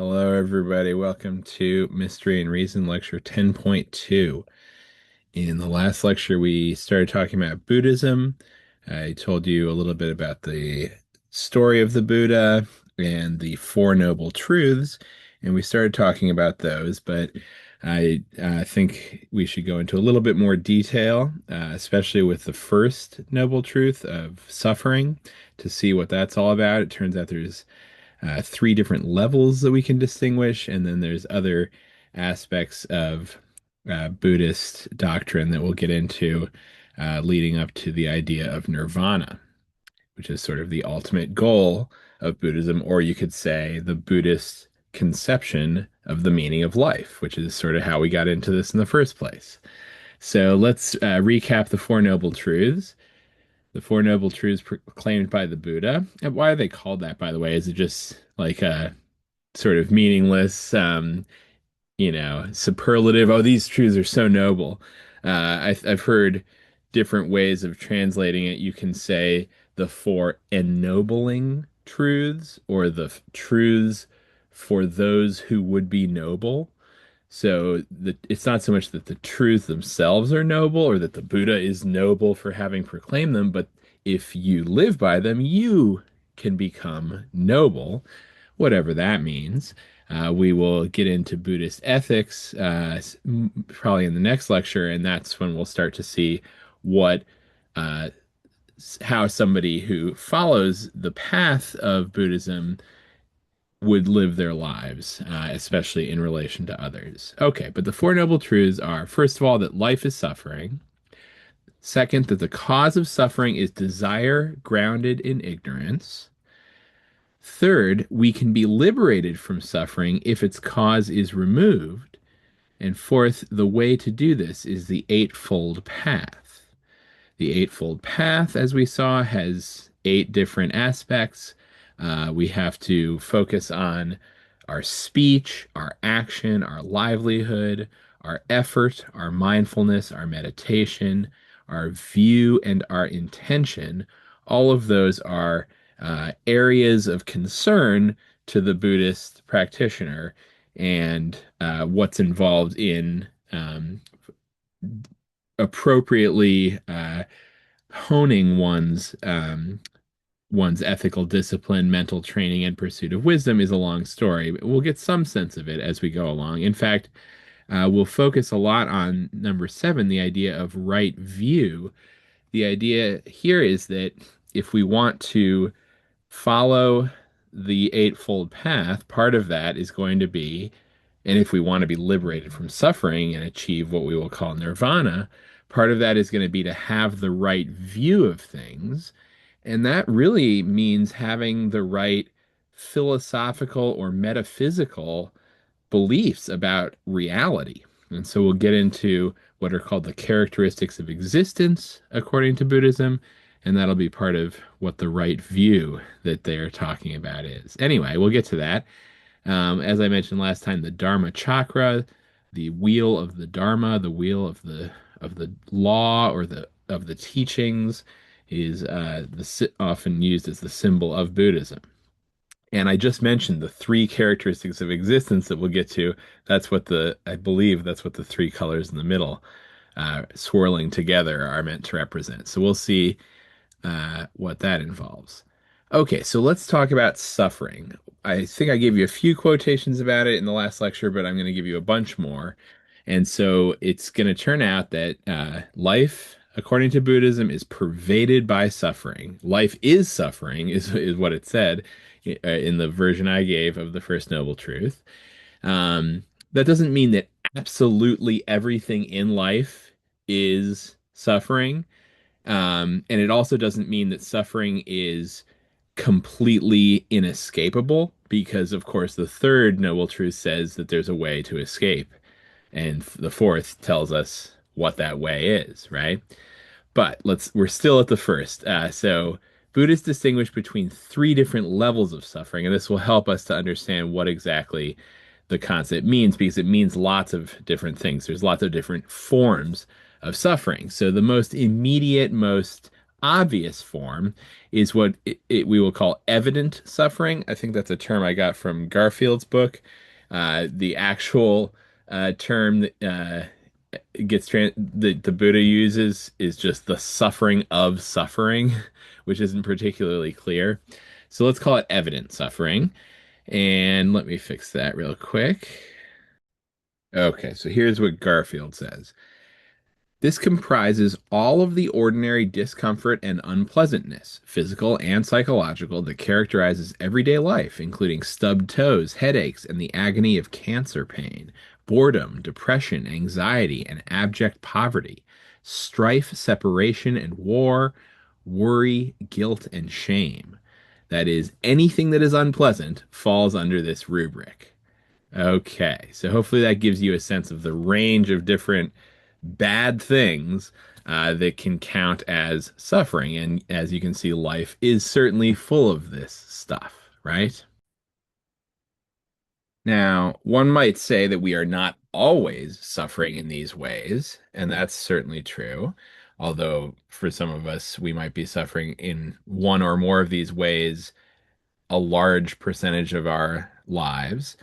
Hello, everybody. Welcome to Mystery and Reason Lecture 10.2. In the last lecture, we started talking about Buddhism. I told you a little bit about the story of the Buddha and the Four Noble Truths, and we started talking about those, but I think we should go into a little bit more detail, especially with the first Noble Truth of suffering, to see what that's all about. It turns out there's three different levels that we can distinguish, and then there's other aspects of Buddhist doctrine that we'll get into leading up to the idea of nirvana, which is sort of the ultimate goal of Buddhism, or you could say the Buddhist conception of the meaning of life, which is sort of how we got into this in the first place. So let's recap the Four Noble Truths. The Four Noble Truths proclaimed by the Buddha. And why are they called that, by the way? Is it just like a sort of meaningless, superlative? Oh, these truths are so noble. I've heard different ways of translating it. You can say the four ennobling truths or the truths for those who would be noble. So it's not so much that the truths themselves are noble or that the Buddha is noble for having proclaimed them, but if you live by them, you can become noble, whatever that means. We will get into Buddhist ethics probably in the next lecture, and that's when we'll start to see what uh, how somebody who follows the path of Buddhism would live their lives, especially in relation to others. Okay, but the Four Noble Truths are, first of all, that life is suffering. Second, that the cause of suffering is desire grounded in ignorance. Third, we can be liberated from suffering if its cause is removed. And fourth, the way to do this is the Eightfold Path. The Eightfold Path, as we saw, has eight different aspects. We have to focus on our speech, our action, our livelihood, our effort, our mindfulness, our meditation, our view, and our intention. All of those are areas of concern to the Buddhist practitioner and what's involved in appropriately honing one's ethical discipline, mental training, and pursuit of wisdom is a long story. We'll get some sense of it as we go along. In fact, we'll focus a lot on number seven, the idea of right view. The idea here is that if we want to follow the Eightfold Path, part of that is going to be, and if we want to be liberated from suffering and achieve what we will call nirvana, part of that is going to be to have the right view of things. And that really means having the right philosophical or metaphysical beliefs about reality. And so we'll get into what are called the characteristics of existence according to Buddhism, and that'll be part of what the right view that they're talking about is. Anyway, we'll get to that. As I mentioned last time, the Dharma chakra, the wheel of the Dharma, the wheel of the law or the of the teachings, is often used as the symbol of Buddhism. And I just mentioned the three characteristics of existence that we'll get to. I believe that's what the three colors in the middle, swirling together, are meant to represent. So we'll see what that involves. Okay, so let's talk about suffering. I think I gave you a few quotations about it in the last lecture, but I'm going to give you a bunch more. And so it's going to turn out that life, according to Buddhism, is pervaded by suffering. Life is suffering, is what it said in the version I gave of the First Noble Truth. That doesn't mean that absolutely everything in life is suffering. And it also doesn't mean that suffering is completely inescapable, because, of course, the third noble truth says that there's a way to escape, and the fourth tells us what that way is, right? But we're still at the first. So Buddhists distinguish between three different levels of suffering, and this will help us to understand what exactly the concept means, because it means lots of different things. There's lots of different forms of suffering. So the most immediate, most obvious form is what we will call evident suffering. I think that's a term I got from Garfield's book. The actual term that the Buddha uses is just the suffering of suffering, which isn't particularly clear. So let's call it evident suffering. And let me fix that real quick. Okay, so here's what Garfield says. This comprises all of the ordinary discomfort and unpleasantness, physical and psychological, that characterizes everyday life, including stubbed toes, headaches, and the agony of cancer pain, boredom, depression, anxiety, and abject poverty, strife, separation, and war, worry, guilt, and shame. That is, anything that is unpleasant falls under this rubric. Okay, so hopefully that gives you a sense of the range of different bad things that can count as suffering. And as you can see, life is certainly full of this stuff, right? Now, one might say that we are not always suffering in these ways, and that's certainly true. Although for some of us, we might be suffering in one or more of these ways a large percentage of our lives.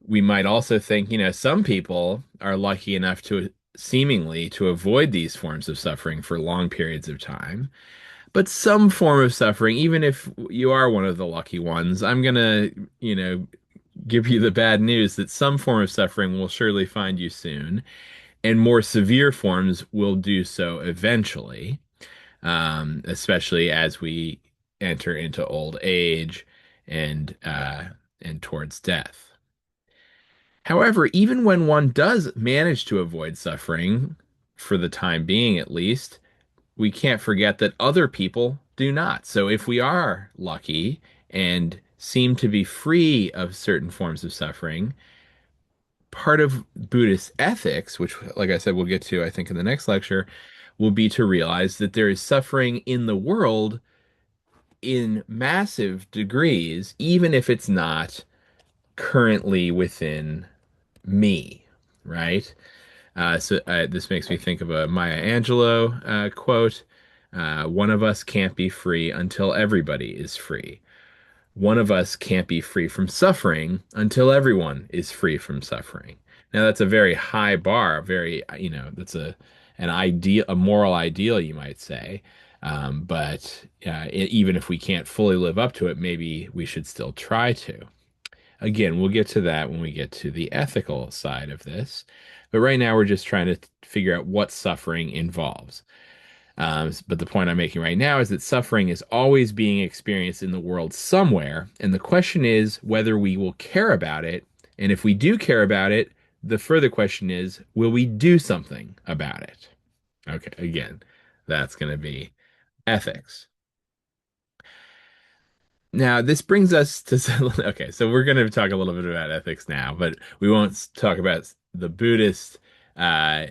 We might also think, some people are lucky enough to seemingly to avoid these forms of suffering for long periods of time. But some form of suffering, even if you are one of the lucky ones, I'm gonna, give you the bad news that some form of suffering will surely find you soon, and more severe forms will do so eventually, especially as we enter into old age and towards death. However, even when one does manage to avoid suffering, for the time being at least, we can't forget that other people do not. So if we are lucky and seem to be free of certain forms of suffering, part of Buddhist ethics, which, like I said, we'll get to, I think, in the next lecture, will be to realize that there is suffering in the world in massive degrees, even if it's not currently within me, right? This makes me think of a Maya Angelou quote. One of us can't be free until everybody is free. One of us can't be free from suffering until everyone is free from suffering. Now that's a very high bar, very, that's an ideal, a moral ideal, you might say. But even if we can't fully live up to it, maybe we should still try to. Again, we'll get to that when we get to the ethical side of this. But right now, we're just trying to figure out what suffering involves. But the point I'm making right now is that suffering is always being experienced in the world somewhere. And the question is whether we will care about it. And if we do care about it, the further question is, will we do something about it? Okay, again, that's going to be ethics. Now, this brings us to okay, so we're going to talk a little bit about ethics now, but we won't talk about the Buddhist uh,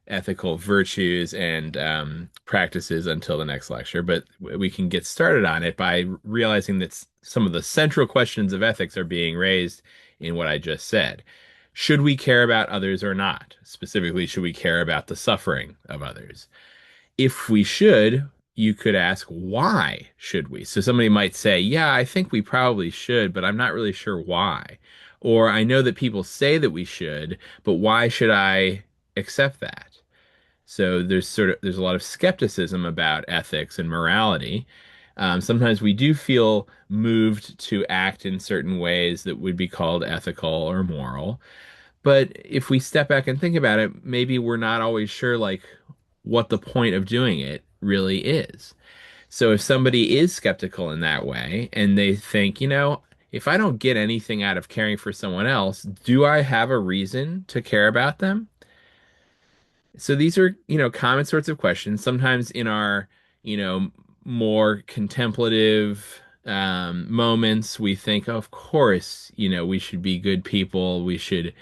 ethical virtues and practices until the next lecture. But we can get started on it by realizing that some of the central questions of ethics are being raised in what I just said. Should we care about others or not? Specifically, should we care about the suffering of others? If we should, you could ask, why should we? So somebody might say, yeah, I think we probably should, but I'm not really sure why. Or I know that people say that we should, but why should I accept that? So there's a lot of skepticism about ethics and morality. Sometimes we do feel moved to act in certain ways that would be called ethical or moral. But if we step back and think about it, maybe we're not always sure like what the point of doing it really is. So if somebody is skeptical in that way and they think, if I don't get anything out of caring for someone else, do I have a reason to care about them? So these are, common sorts of questions. Sometimes in our, you know, more contemplative moments, we think, of course, we should be good people. We should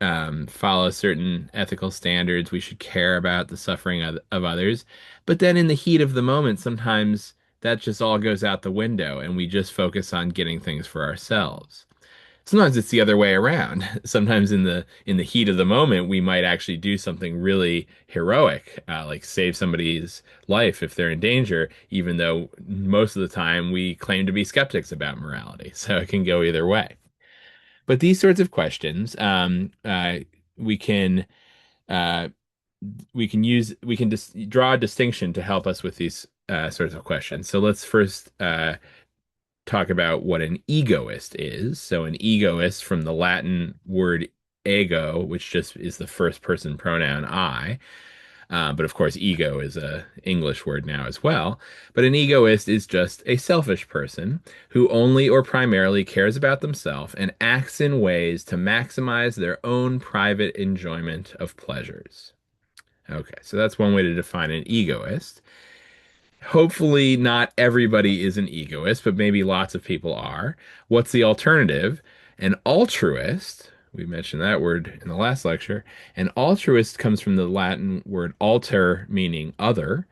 follow certain ethical standards. We should care about the suffering of others. But then in the heat of the moment, sometimes that just all goes out the window and we just focus on getting things for ourselves. Sometimes it's the other way around. Sometimes in the heat of the moment, we might actually do something really heroic, like save somebody's life if they're in danger, even though most of the time we claim to be skeptics about morality. So it can go either way. But these sorts of questions, we can uh, we can draw a distinction to help us with these sorts of questions. So let's first talk about what an egoist is. So, an egoist from the Latin word ego, which just is the first person pronoun I. But of course, ego is a English word now as well. But an egoist is just a selfish person who only or primarily cares about themselves and acts in ways to maximize their own private enjoyment of pleasures. Okay, so that's one way to define an egoist. Hopefully, not everybody is an egoist, but maybe lots of people are. What's the alternative? An altruist, we mentioned that word in the last lecture. An altruist comes from the Latin word alter, meaning other.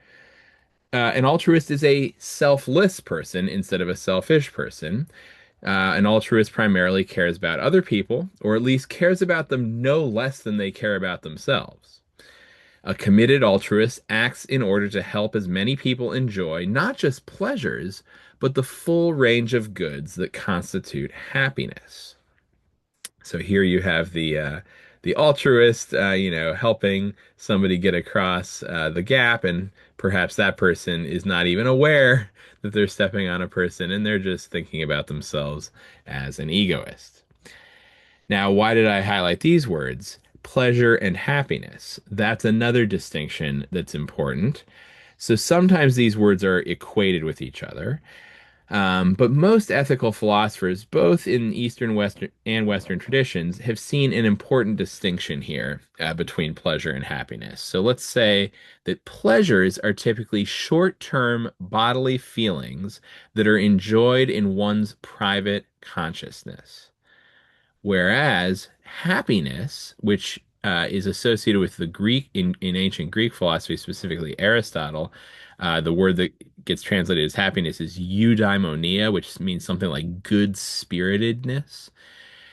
An altruist is a selfless person instead of a selfish person. An altruist primarily cares about other people, or at least cares about them no less than they care about themselves. A committed altruist acts in order to help as many people enjoy not just pleasures, but the full range of goods that constitute happiness. So here you have the altruist, helping somebody get across the gap, and perhaps that person is not even aware that they're stepping on a person, and they're just thinking about themselves as an egoist. Now, why did I highlight these words? Pleasure and happiness. That's another distinction that's important. So sometimes these words are equated with each other. But most ethical philosophers, both in Eastern, Western, and Western traditions, have seen an important distinction here between pleasure and happiness. So let's say that pleasures are typically short-term bodily feelings that are enjoyed in one's private consciousness. Whereas happiness, which is associated with the Greek in ancient Greek philosophy, specifically Aristotle, the word that gets translated as happiness is eudaimonia, which means something like good spiritedness.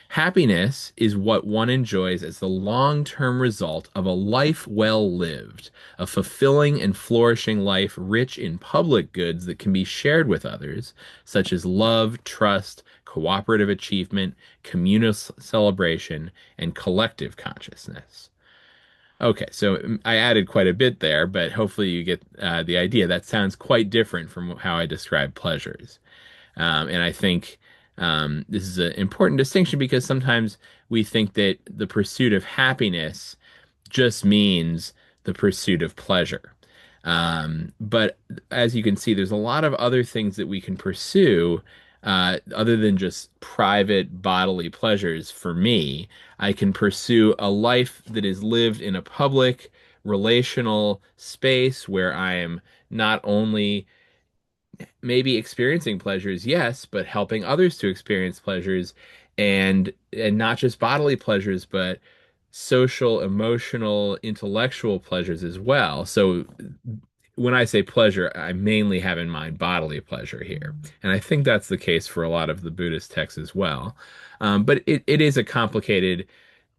Happiness is what one enjoys as the long-term result of a life well lived, a fulfilling and flourishing life rich in public goods that can be shared with others, such as love, trust, cooperative achievement, communal celebration, and collective consciousness. Okay, so I added quite a bit there, but hopefully you get the idea. That sounds quite different from how I describe pleasures. And I think this is an important distinction because sometimes we think that the pursuit of happiness just means the pursuit of pleasure. But as you can see, there's a lot of other things that we can pursue other than just private bodily pleasures. For me, I can pursue a life that is lived in a public, relational space where I am not only maybe experiencing pleasures, yes, but helping others to experience pleasures and not just bodily pleasures, but social, emotional, intellectual pleasures as well. So when I say pleasure, I mainly have in mind bodily pleasure here. And I think that's the case for a lot of the Buddhist texts as well. But it is a complicated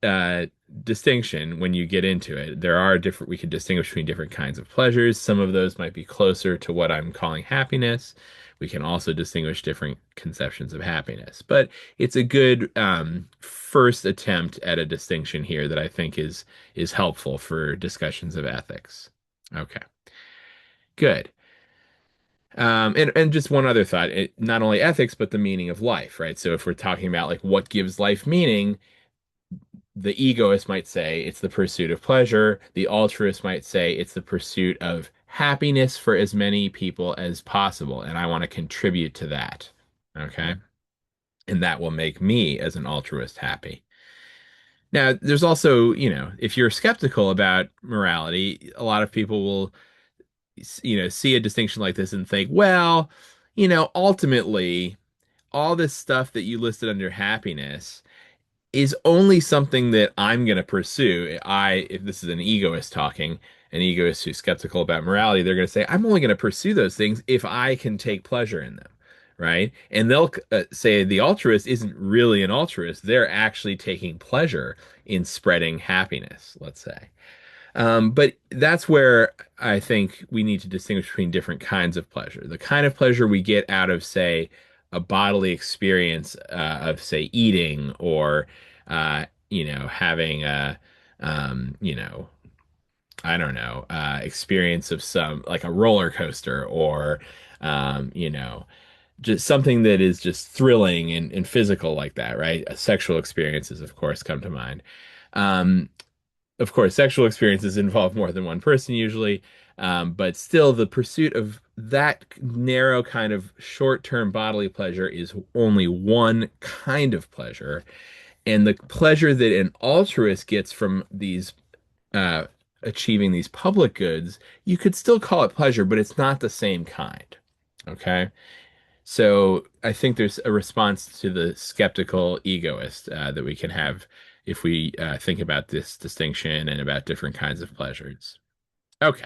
uh, distinction when you get into it. There are different, we can distinguish between different kinds of pleasures. Some of those might be closer to what I'm calling happiness. We can also distinguish different conceptions of happiness. But it's a good first attempt at a distinction here that I think is helpful for discussions of ethics. Okay, good. And just one other thought, not only ethics, but the meaning of life, right? So if we're talking about like what gives life meaning, the egoist might say it's the pursuit of pleasure. The altruist might say it's the pursuit of happiness for as many people as possible. And I want to contribute to that. Okay. And that will make me as an altruist happy. Now, there's also, if you're skeptical about morality, a lot of people will, see a distinction like this and think, well, ultimately, all this stuff that you listed under happiness is only something that I'm going to pursue. If this is an egoist talking, an egoist who's skeptical about morality, they're going to say, I'm only going to pursue those things if I can take pleasure in them, right? And they'll say the altruist isn't really an altruist. They're actually taking pleasure in spreading happiness, let's say. But that's where I think we need to distinguish between different kinds of pleasure. The kind of pleasure we get out of, say, a bodily experience of, say, eating or, having a, you know, I don't know, experience of some like a roller coaster or, um, you know, just something that is just thrilling and physical like that, right? Sexual experiences, of course, come to mind. Um, of course, sexual experiences involve more than one person usually, but still, the pursuit of that narrow kind of short-term bodily pleasure is only one kind of pleasure. And the pleasure that an altruist gets from these uh, achieving these public goods, you could still call it pleasure, but it's not the same kind. Okay. So I think there's a response to the skeptical egoist that we can have if we think about this distinction and about different kinds of pleasures. Okay.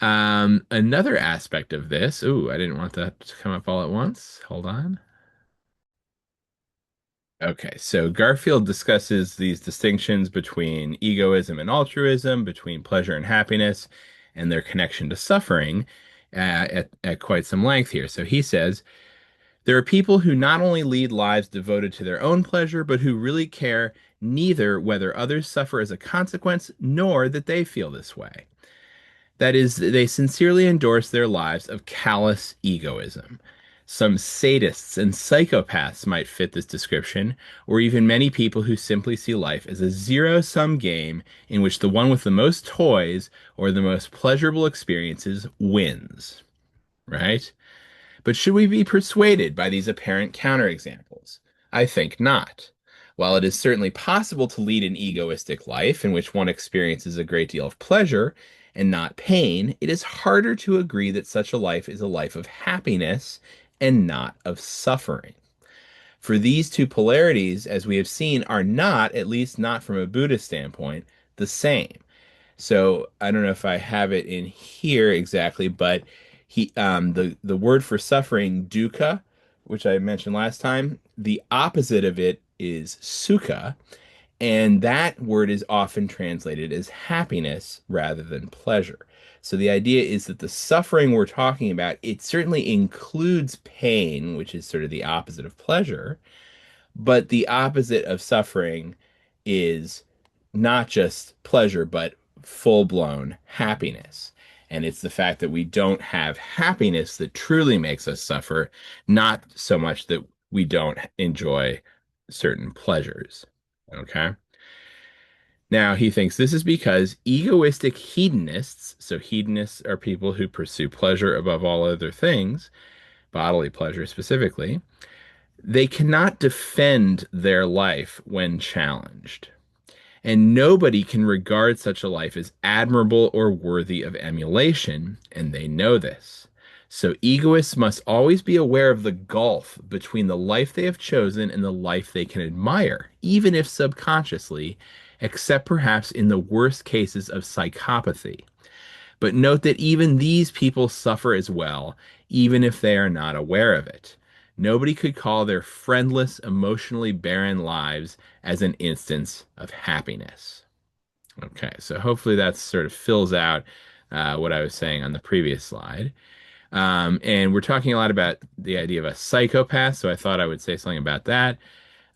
Another aspect of this. Ooh, I didn't want that to come up all at once. Hold on. Okay, so Garfield discusses these distinctions between egoism and altruism, between pleasure and happiness, and their connection to suffering at quite some length here. So he says, there are people who not only lead lives devoted to their own pleasure, but who really care neither whether others suffer as a consequence nor that they feel this way. That is, they sincerely endorse their lives of callous egoism. Some sadists and psychopaths might fit this description, or even many people who simply see life as a zero-sum game in which the one with the most toys or the most pleasurable experiences wins, right? But should we be persuaded by these apparent counterexamples? I think not. While it is certainly possible to lead an egoistic life in which one experiences a great deal of pleasure and not pain, it is harder to agree that such a life is a life of happiness and not of suffering. For these two polarities, as we have seen, are not, at least not from a Buddhist standpoint, the same. So I don't know if I have it in here exactly, but the word for suffering, dukkha, which I mentioned last time, the opposite of it is sukha, and that word is often translated as happiness rather than pleasure. So the idea is that the suffering we're talking about, it certainly includes pain, which is sort of the opposite of pleasure, but the opposite of suffering is not just pleasure, but full-blown happiness. And it's the fact that we don't have happiness that truly makes us suffer, not so much that we don't enjoy certain pleasures. Okay. Now, he thinks this is because egoistic hedonists, so hedonists are people who pursue pleasure above all other things, bodily pleasure specifically, they cannot defend their life when challenged. And nobody can regard such a life as admirable or worthy of emulation, and they know this. So egoists must always be aware of the gulf between the life they have chosen and the life they can admire, even if subconsciously, except perhaps in the worst cases of psychopathy. But note that even these people suffer as well, even if they are not aware of it. Nobody could call their friendless, emotionally barren lives as an instance of happiness. Okay, so hopefully that sort of fills out what I was saying on the previous slide. And we're talking a lot about the idea of a psychopath, so I thought I would say something about that.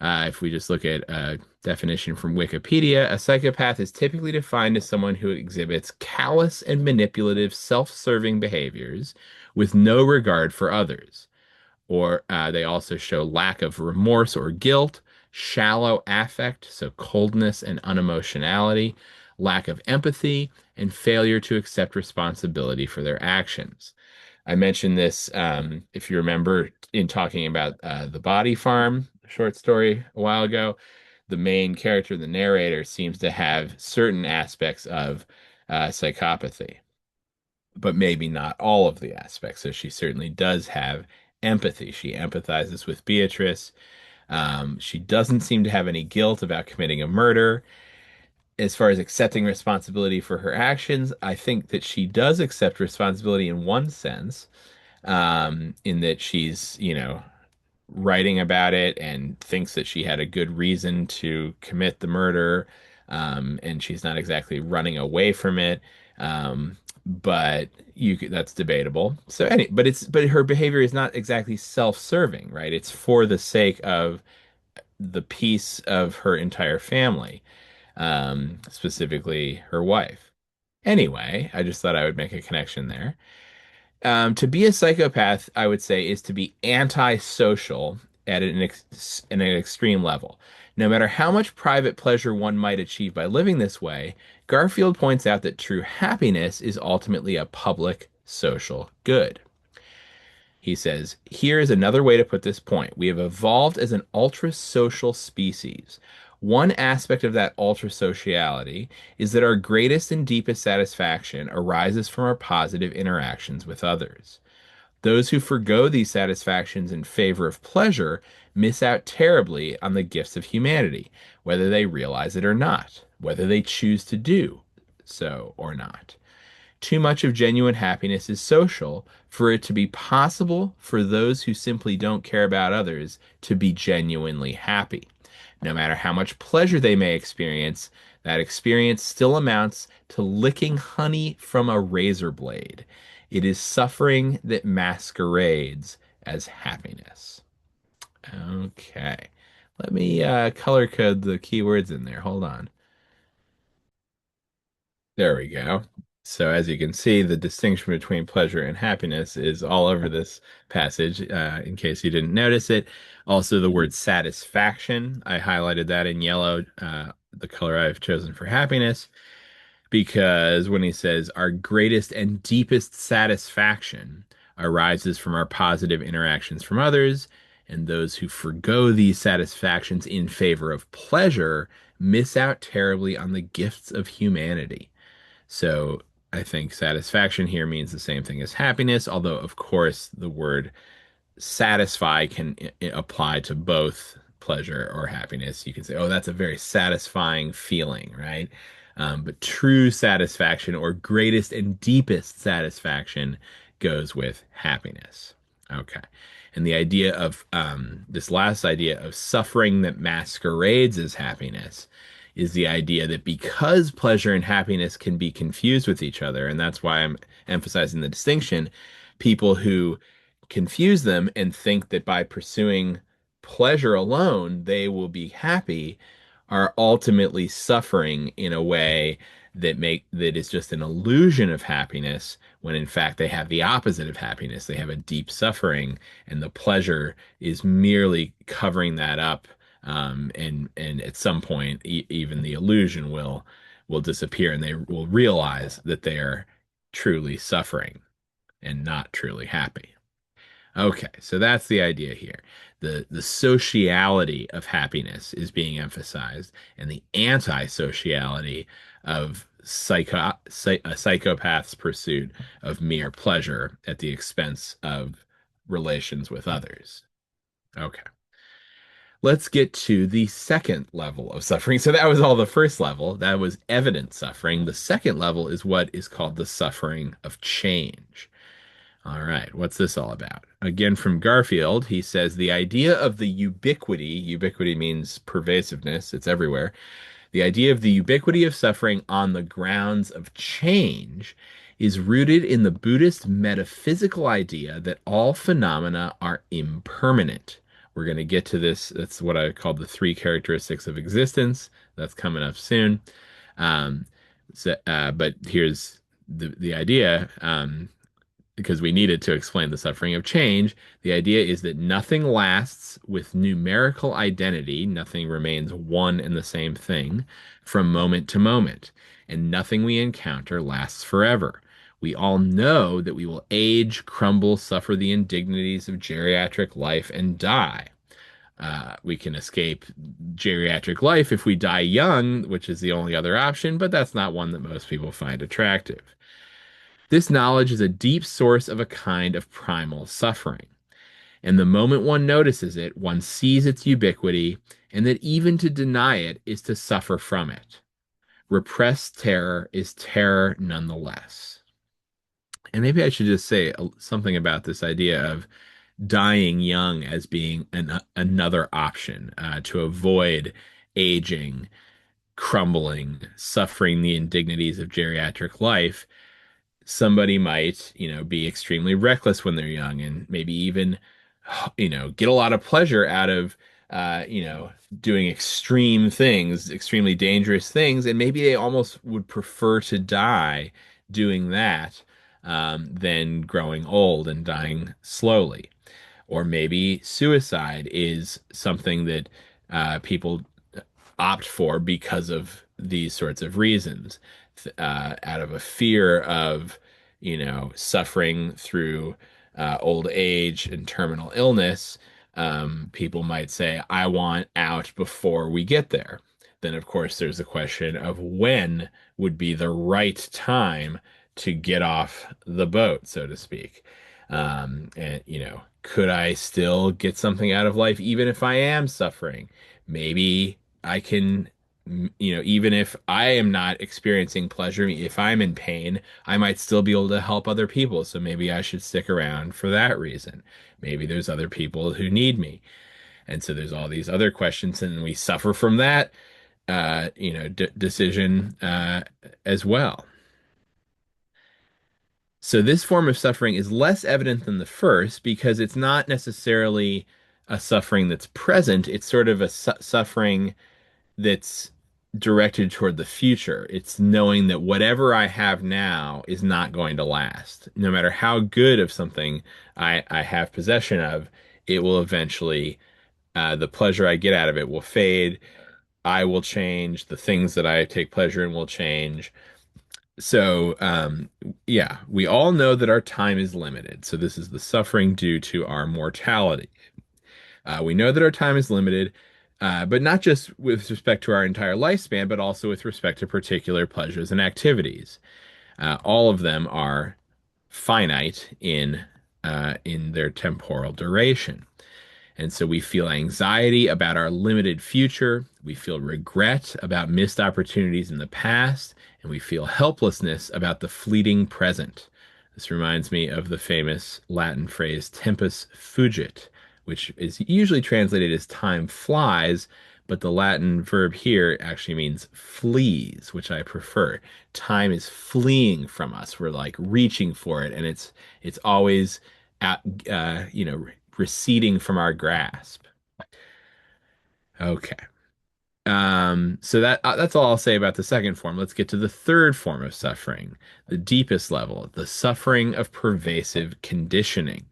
If we just look at a definition from Wikipedia, a psychopath is typically defined as someone who exhibits callous and manipulative, self-serving behaviors with no regard for others. Or they also show lack of remorse or guilt, shallow affect, so coldness and unemotionality, lack of empathy, and failure to accept responsibility for their actions. I mentioned this, if you remember, in talking about the Body Farm short story a while ago. The main character, the narrator, seems to have certain aspects of psychopathy, but maybe not all of the aspects. So she certainly does have empathy. She empathizes with Beatrice. She doesn't seem to have any guilt about committing a murder. As far as accepting responsibility for her actions, I think that she does accept responsibility in one sense. in that she's, writing about it and thinks that she had a good reason to commit the murder, and she's not exactly running away from it. But that's debatable. But her behavior is not exactly self-serving, right? It's for the sake of the peace of her entire family, specifically her wife. Anyway, I just thought I would make a connection there. To be a psychopath, I would say, is to be antisocial at an extreme level. No matter how much private pleasure one might achieve by living this way, Garfield points out that true happiness is ultimately a public social good. He says, here is another way to put this point. We have evolved as an ultra-social species. One aspect of that ultra-sociality is that our greatest and deepest satisfaction arises from our positive interactions with others. Those who forgo these satisfactions in favor of pleasure miss out terribly on the gifts of humanity, whether they realize it or not, whether they choose to do so or not. Too much of genuine happiness is social for it to be possible for those who simply don't care about others to be genuinely happy. No matter how much pleasure they may experience, that experience still amounts to licking honey from a razor blade. It is suffering that masquerades as happiness. Okay. Let me color code the keywords in there. Hold on. There we go. So as you can see, the distinction between pleasure and happiness is all over this passage, in case you didn't notice it. Also, the word satisfaction, I highlighted that in yellow, the color I've chosen for happiness, because when he says our greatest and deepest satisfaction arises from our positive interactions from others, and those who forgo these satisfactions in favor of pleasure miss out terribly on the gifts of humanity. So I think satisfaction here means the same thing as happiness, although, of course, the word satisfy can apply to both pleasure or happiness. You can say, oh, that's a very satisfying feeling, right? But true satisfaction or greatest and deepest satisfaction goes with happiness. Okay. And the idea of this last idea of suffering that masquerades as happiness is the idea that because pleasure and happiness can be confused with each other, and that's why I'm emphasizing the distinction, people who confuse them and think that by pursuing pleasure alone, they will be happy, are ultimately suffering in a way that is just an illusion of happiness when in fact they have the opposite of happiness. They have a deep suffering, and the pleasure is merely covering that up. And at some point, even the illusion will disappear, and they will realize that they are truly suffering and not truly happy. Okay, so that's the idea here. The sociality of happiness is being emphasized, and the anti-sociality of a psychopath's pursuit of mere pleasure at the expense of relations with others. Okay. Let's get to the second level of suffering. So that was all the first level. That was evident suffering. The second level is what is called the suffering of change. All right, what's this all about? Again, from Garfield, he says the idea of the ubiquity means pervasiveness, it's everywhere. The idea of the ubiquity of suffering on the grounds of change is rooted in the Buddhist metaphysical idea that all phenomena are impermanent. We're going to get to this. That's what I call the three characteristics of existence. That's coming up soon. Um, but here's the idea. Because we needed to explain the suffering of change, the idea is that nothing lasts with numerical identity, nothing remains one and the same thing from moment to moment, and nothing we encounter lasts forever. We all know that we will age, crumble, suffer the indignities of geriatric life, and die. We can escape geriatric life if we die young, which is the only other option, but that's not one that most people find attractive. This knowledge is a deep source of a kind of primal suffering. And the moment one notices it, one sees its ubiquity, and that even to deny it is to suffer from it. Repressed terror is terror nonetheless. And maybe I should just say something about this idea of dying young as being another option to avoid aging, crumbling, suffering the indignities of geriatric life. Somebody might, be extremely reckless when they're young and maybe even, get a lot of pleasure out of, doing extreme things, extremely dangerous things. And maybe they almost would prefer to die doing that, than growing old and dying slowly. Or maybe suicide is something that people opt for because of these sorts of reasons, out of a fear of, suffering through old age and terminal illness. People might say, I want out before we get there. Then, of course, there's the question of when would be the right time to get off the boat, so to speak. And, could I still get something out of life even if I am suffering? Maybe I can, even if I am not experiencing pleasure, if I'm in pain, I might still be able to help other people. So maybe I should stick around for that reason. Maybe there's other people who need me. And so there's all these other questions, and we suffer from that, decision, as well. So this form of suffering is less evident than the first because it's not necessarily a suffering that's present. It's sort of a suffering that's directed toward the future. It's knowing that whatever I have now is not going to last. No matter how good of something I have possession of, it will eventually, the pleasure I get out of it will fade. I will change. The things that I take pleasure in will change. So, yeah, we all know that our time is limited. So, this is the suffering due to our mortality. We know that our time is limited, but not just with respect to our entire lifespan, but also with respect to particular pleasures and activities. All of them are finite in their temporal duration. And so we feel anxiety about our limited future. We feel regret about missed opportunities in the past. And we feel helplessness about the fleeting present. This reminds me of the famous Latin phrase tempus fugit, which is usually translated as time flies, but the Latin verb here actually means flees, which I prefer. Time is fleeing from us. We're like reaching for it, and it's always at, receding from our grasp. Okay. So that's all I'll say about the second form. Let's get to the third form of suffering, the deepest level, the suffering of pervasive conditioning.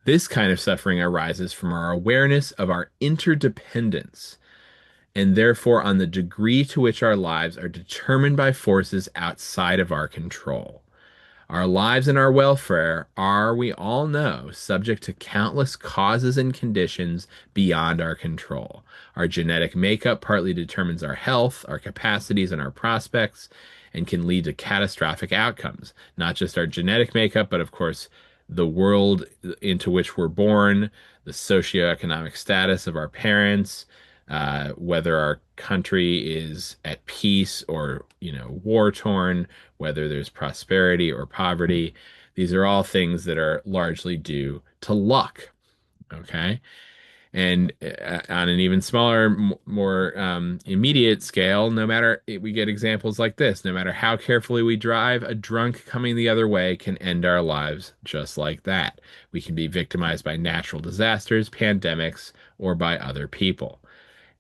This kind of suffering arises from our awareness of our interdependence and therefore on the degree to which our lives are determined by forces outside of our control. Our lives and our welfare are, we all know, subject to countless causes and conditions beyond our control. Our genetic makeup partly determines our health, our capacities, and our prospects, and can lead to catastrophic outcomes. Not just our genetic makeup, but of course, the world into which we're born, the socioeconomic status of our parents, whether our country is at peace or, war torn, whether there's prosperity or poverty. These are all things that are largely due to luck. Okay. And on an even smaller, more immediate scale, we get examples like this. No matter how carefully we drive, a drunk coming the other way can end our lives just like that. We can be victimized by natural disasters, pandemics, or by other people.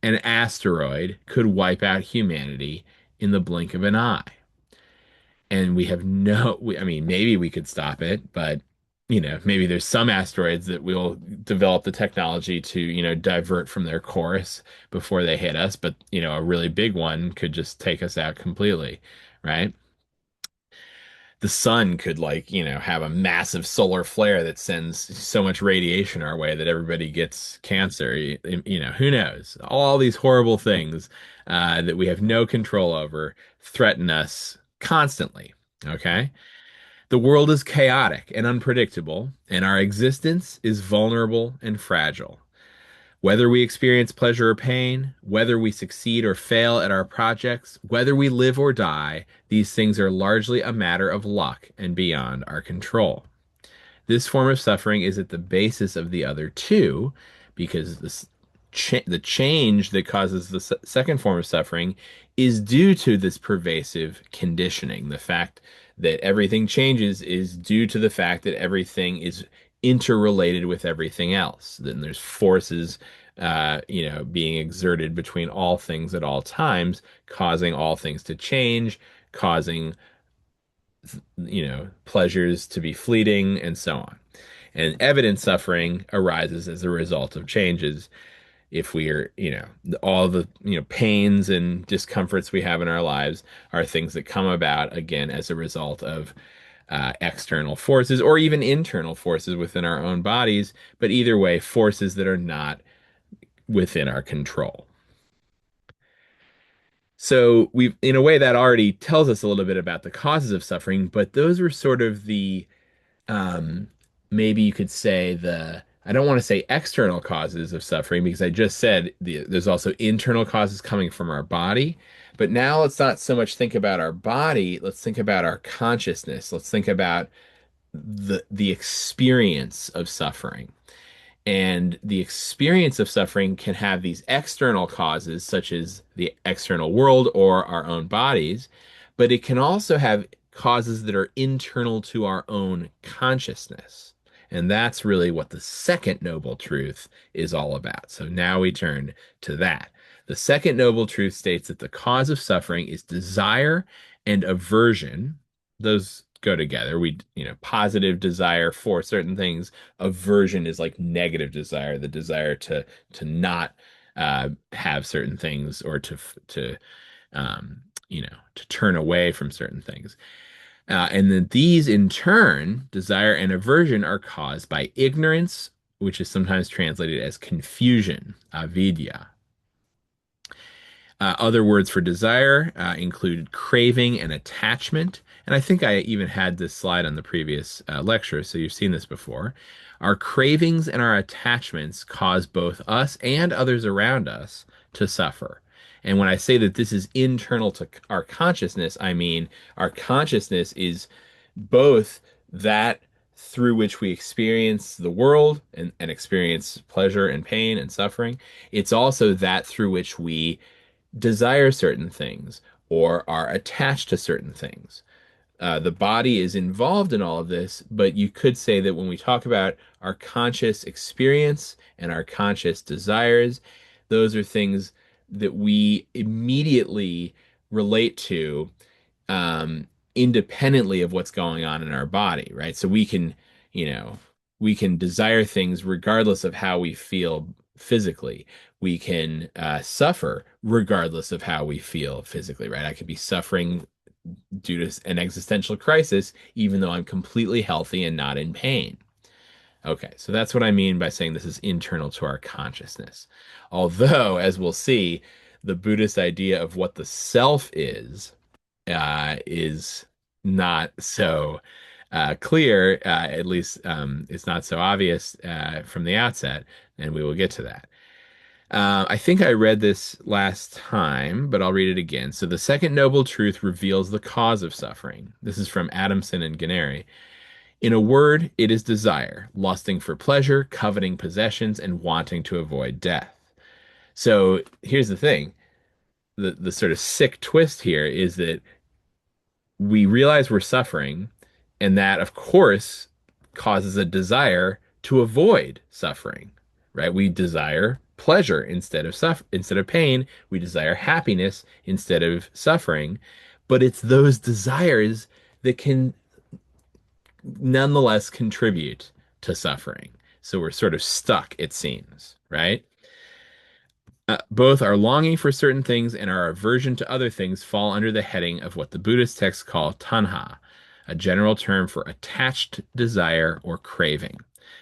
An asteroid could wipe out humanity in the blink of an eye. And we have I mean, maybe we could stop it, but, maybe there's some asteroids that will develop the technology to, divert from their course before they hit us. But, a really big one could just take us out completely, right? The sun could have a massive solar flare that sends so much radiation our way that everybody gets cancer. Who knows? All these horrible things that we have no control over threaten us constantly. Okay. The world is chaotic and unpredictable, and our existence is vulnerable and fragile. Whether we experience pleasure or pain, whether we succeed or fail at our projects, whether we live or die, these things are largely a matter of luck and beyond our control. This form of suffering is at the basis of the other two, because the change that causes the second form of suffering is due to this pervasive conditioning. The fact that everything changes is due to the fact that everything is interrelated with everything else. Then there's forces, being exerted between all things at all times, causing all things to change, causing, pleasures to be fleeting, and so on. And evident suffering arises as a result of changes. If we are, all the, pains and discomforts we have in our lives are things that come about again as a result of external forces or even internal forces within our own bodies, but either way, forces that are not within our control. So we've, in a way, that already tells us a little bit about the causes of suffering, but those were sort of the um, maybe you could say I don't want to say external causes of suffering because I just said there's also internal causes coming from our body. But now let's not so much think about our body, let's think about our consciousness. Let's think about the experience of suffering. And the experience of suffering can have these external causes, such as the external world or our own bodies, but it can also have causes that are internal to our own consciousness. And that's really what the second noble truth is all about. So now we turn to that. The second noble truth states that the cause of suffering is desire and aversion. Those go together. Positive desire for certain things. Aversion is like negative desire, the desire to not have certain things or um, to turn away from certain things. And then these in turn, desire and aversion, are caused by ignorance, which is sometimes translated as confusion, avidya. Other words for desire include craving and attachment. And I think I even had this slide on the previous lecture, so you've seen this before. Our cravings and our attachments cause both us and others around us to suffer. And when I say that this is internal to our consciousness, I mean our consciousness is both that through which we experience the world and experience pleasure and pain and suffering. It's also that through which we desire certain things or are attached to certain things. The body is involved in all of this, but you could say that when we talk about our conscious experience and our conscious desires, those are things that we immediately relate to um, independently of what's going on in our body, right? So you know, we can desire things regardless of how we feel physically. We can suffer regardless of how we feel physically, right? I could be suffering due to an existential crisis, even though I'm completely healthy and not in pain. Okay, so that's what I mean by saying this is internal to our consciousness. Although, as we'll see, the Buddhist idea of what the self is not so clear. At least it's not so obvious from the outset, and we will get to that. I think I read this last time, but I'll read it again. So the second noble truth reveals the cause of suffering. This is from Adamson and Ganeri. In a word, it is desire, lusting for pleasure, coveting possessions, and wanting to avoid death. So here's the thing. The sort of sick twist here is that we realize we're suffering, and that, of course, causes a desire to avoid suffering, right? We desire pleasure instead of pain. We desire happiness instead of suffering. But it's those desires that can nonetheless contribute to suffering. So we're sort of stuck, it seems, right? Both our longing for certain things and our aversion to other things fall under the heading of what the Buddhist texts call tanha, a general term for attached desire or craving.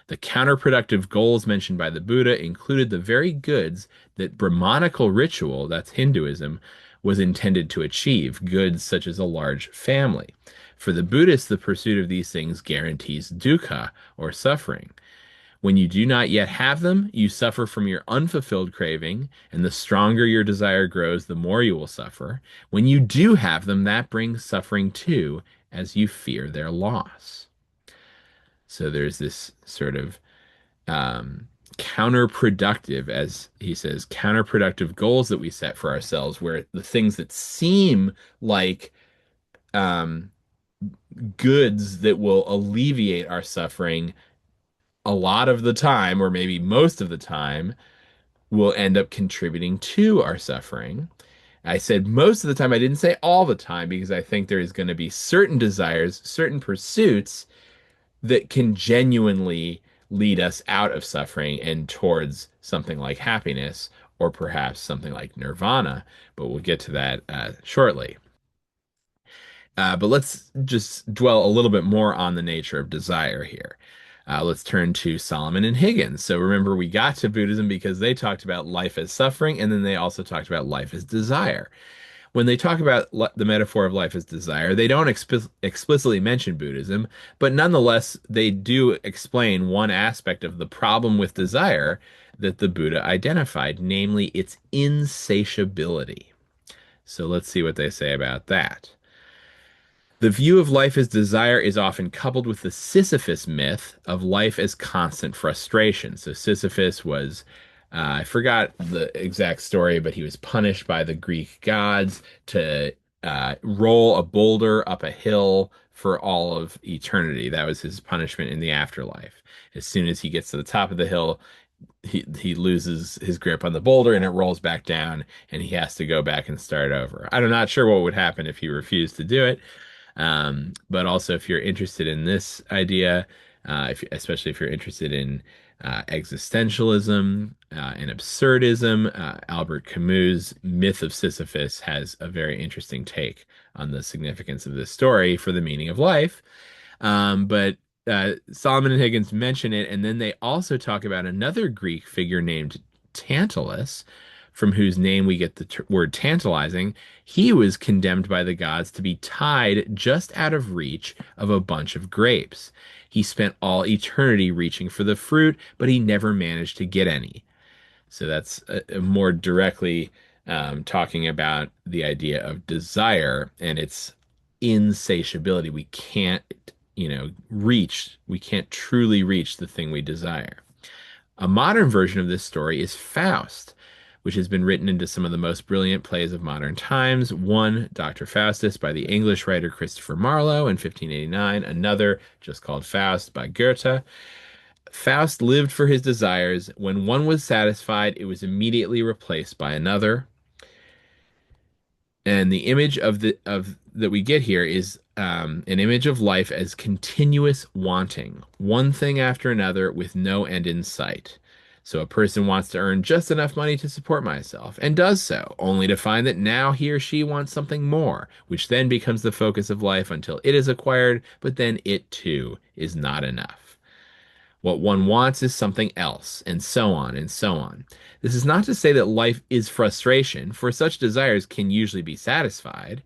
The counterproductive goals mentioned by the Buddha included the very goods that Brahmanical ritual, that's Hinduism, was intended to achieve, goods such as a large family. For the Buddhists, the pursuit of these things guarantees dukkha, or suffering. When you do not yet have them, you suffer from your unfulfilled craving, and the stronger your desire grows, the more you will suffer. When you do have them, that brings suffering too, as you fear their loss. So there's this sort of um, counterproductive, as he says, counterproductive goals that we set for ourselves, where the things that seem like um, goods that will alleviate our suffering a lot of the time, or maybe most of the time, will end up contributing to our suffering. I said most of the time, I didn't say all the time, because I think there is going to be certain desires, certain pursuits that can genuinely lead us out of suffering and towards something like happiness, or perhaps something like nirvana. But we'll get to that shortly. But let's just dwell a little bit more on the nature of desire here. Let's turn to Solomon and Higgins. So remember, we got to Buddhism because they talked about life as suffering, and then they also talked about life as desire. When they talk about the metaphor of life as desire, they don't explicitly mention Buddhism, but nonetheless, they do explain one aspect of the problem with desire that the Buddha identified, namely its insatiability. So let's see what they say about that. The view of life as desire is often coupled with the Sisyphus myth of life as constant frustration. So Sisyphus was, I forgot the exact story, but he was punished by the Greek gods to roll a boulder up a hill for all of eternity. That was his punishment in the afterlife. As soon as he gets to the top of the hill, he loses his grip on the boulder and it rolls back down, and he has to go back and start over. I'm not sure what would happen if he refused to do it. But also, if you're interested in this idea, especially if you're interested in existentialism and absurdism, Albert Camus' Myth of Sisyphus has a very interesting take on the significance of this story for the meaning of life. But Solomon and Higgins mention it, and then they also talk about another Greek figure named Tantalus, from whose name we get the word tantalizing. He was condemned by the gods to be tied just out of reach of a bunch of grapes. He spent all eternity reaching for the fruit, but he never managed to get any. So that's more directly talking about the idea of desire and its insatiability. We can't, we can't truly reach the thing we desire. A modern version of this story is Faust, which has been written into some of the most brilliant plays of modern times. One, Dr. Faustus, by the English writer Christopher Marlowe in 1589. Another, just called Faust, by Goethe. Faust lived for his desires. When one was satisfied, it was immediately replaced by another. And the image of the of that we get here is an image of life as continuous wanting, one thing after another with no end in sight. So a person wants to earn just enough money to support myself and does so, only to find that now he or she wants something more, which then becomes the focus of life until it is acquired, but then it too is not enough. What one wants is something else, and so on and so on. This is not to say that life is frustration, for such desires can usually be satisfied.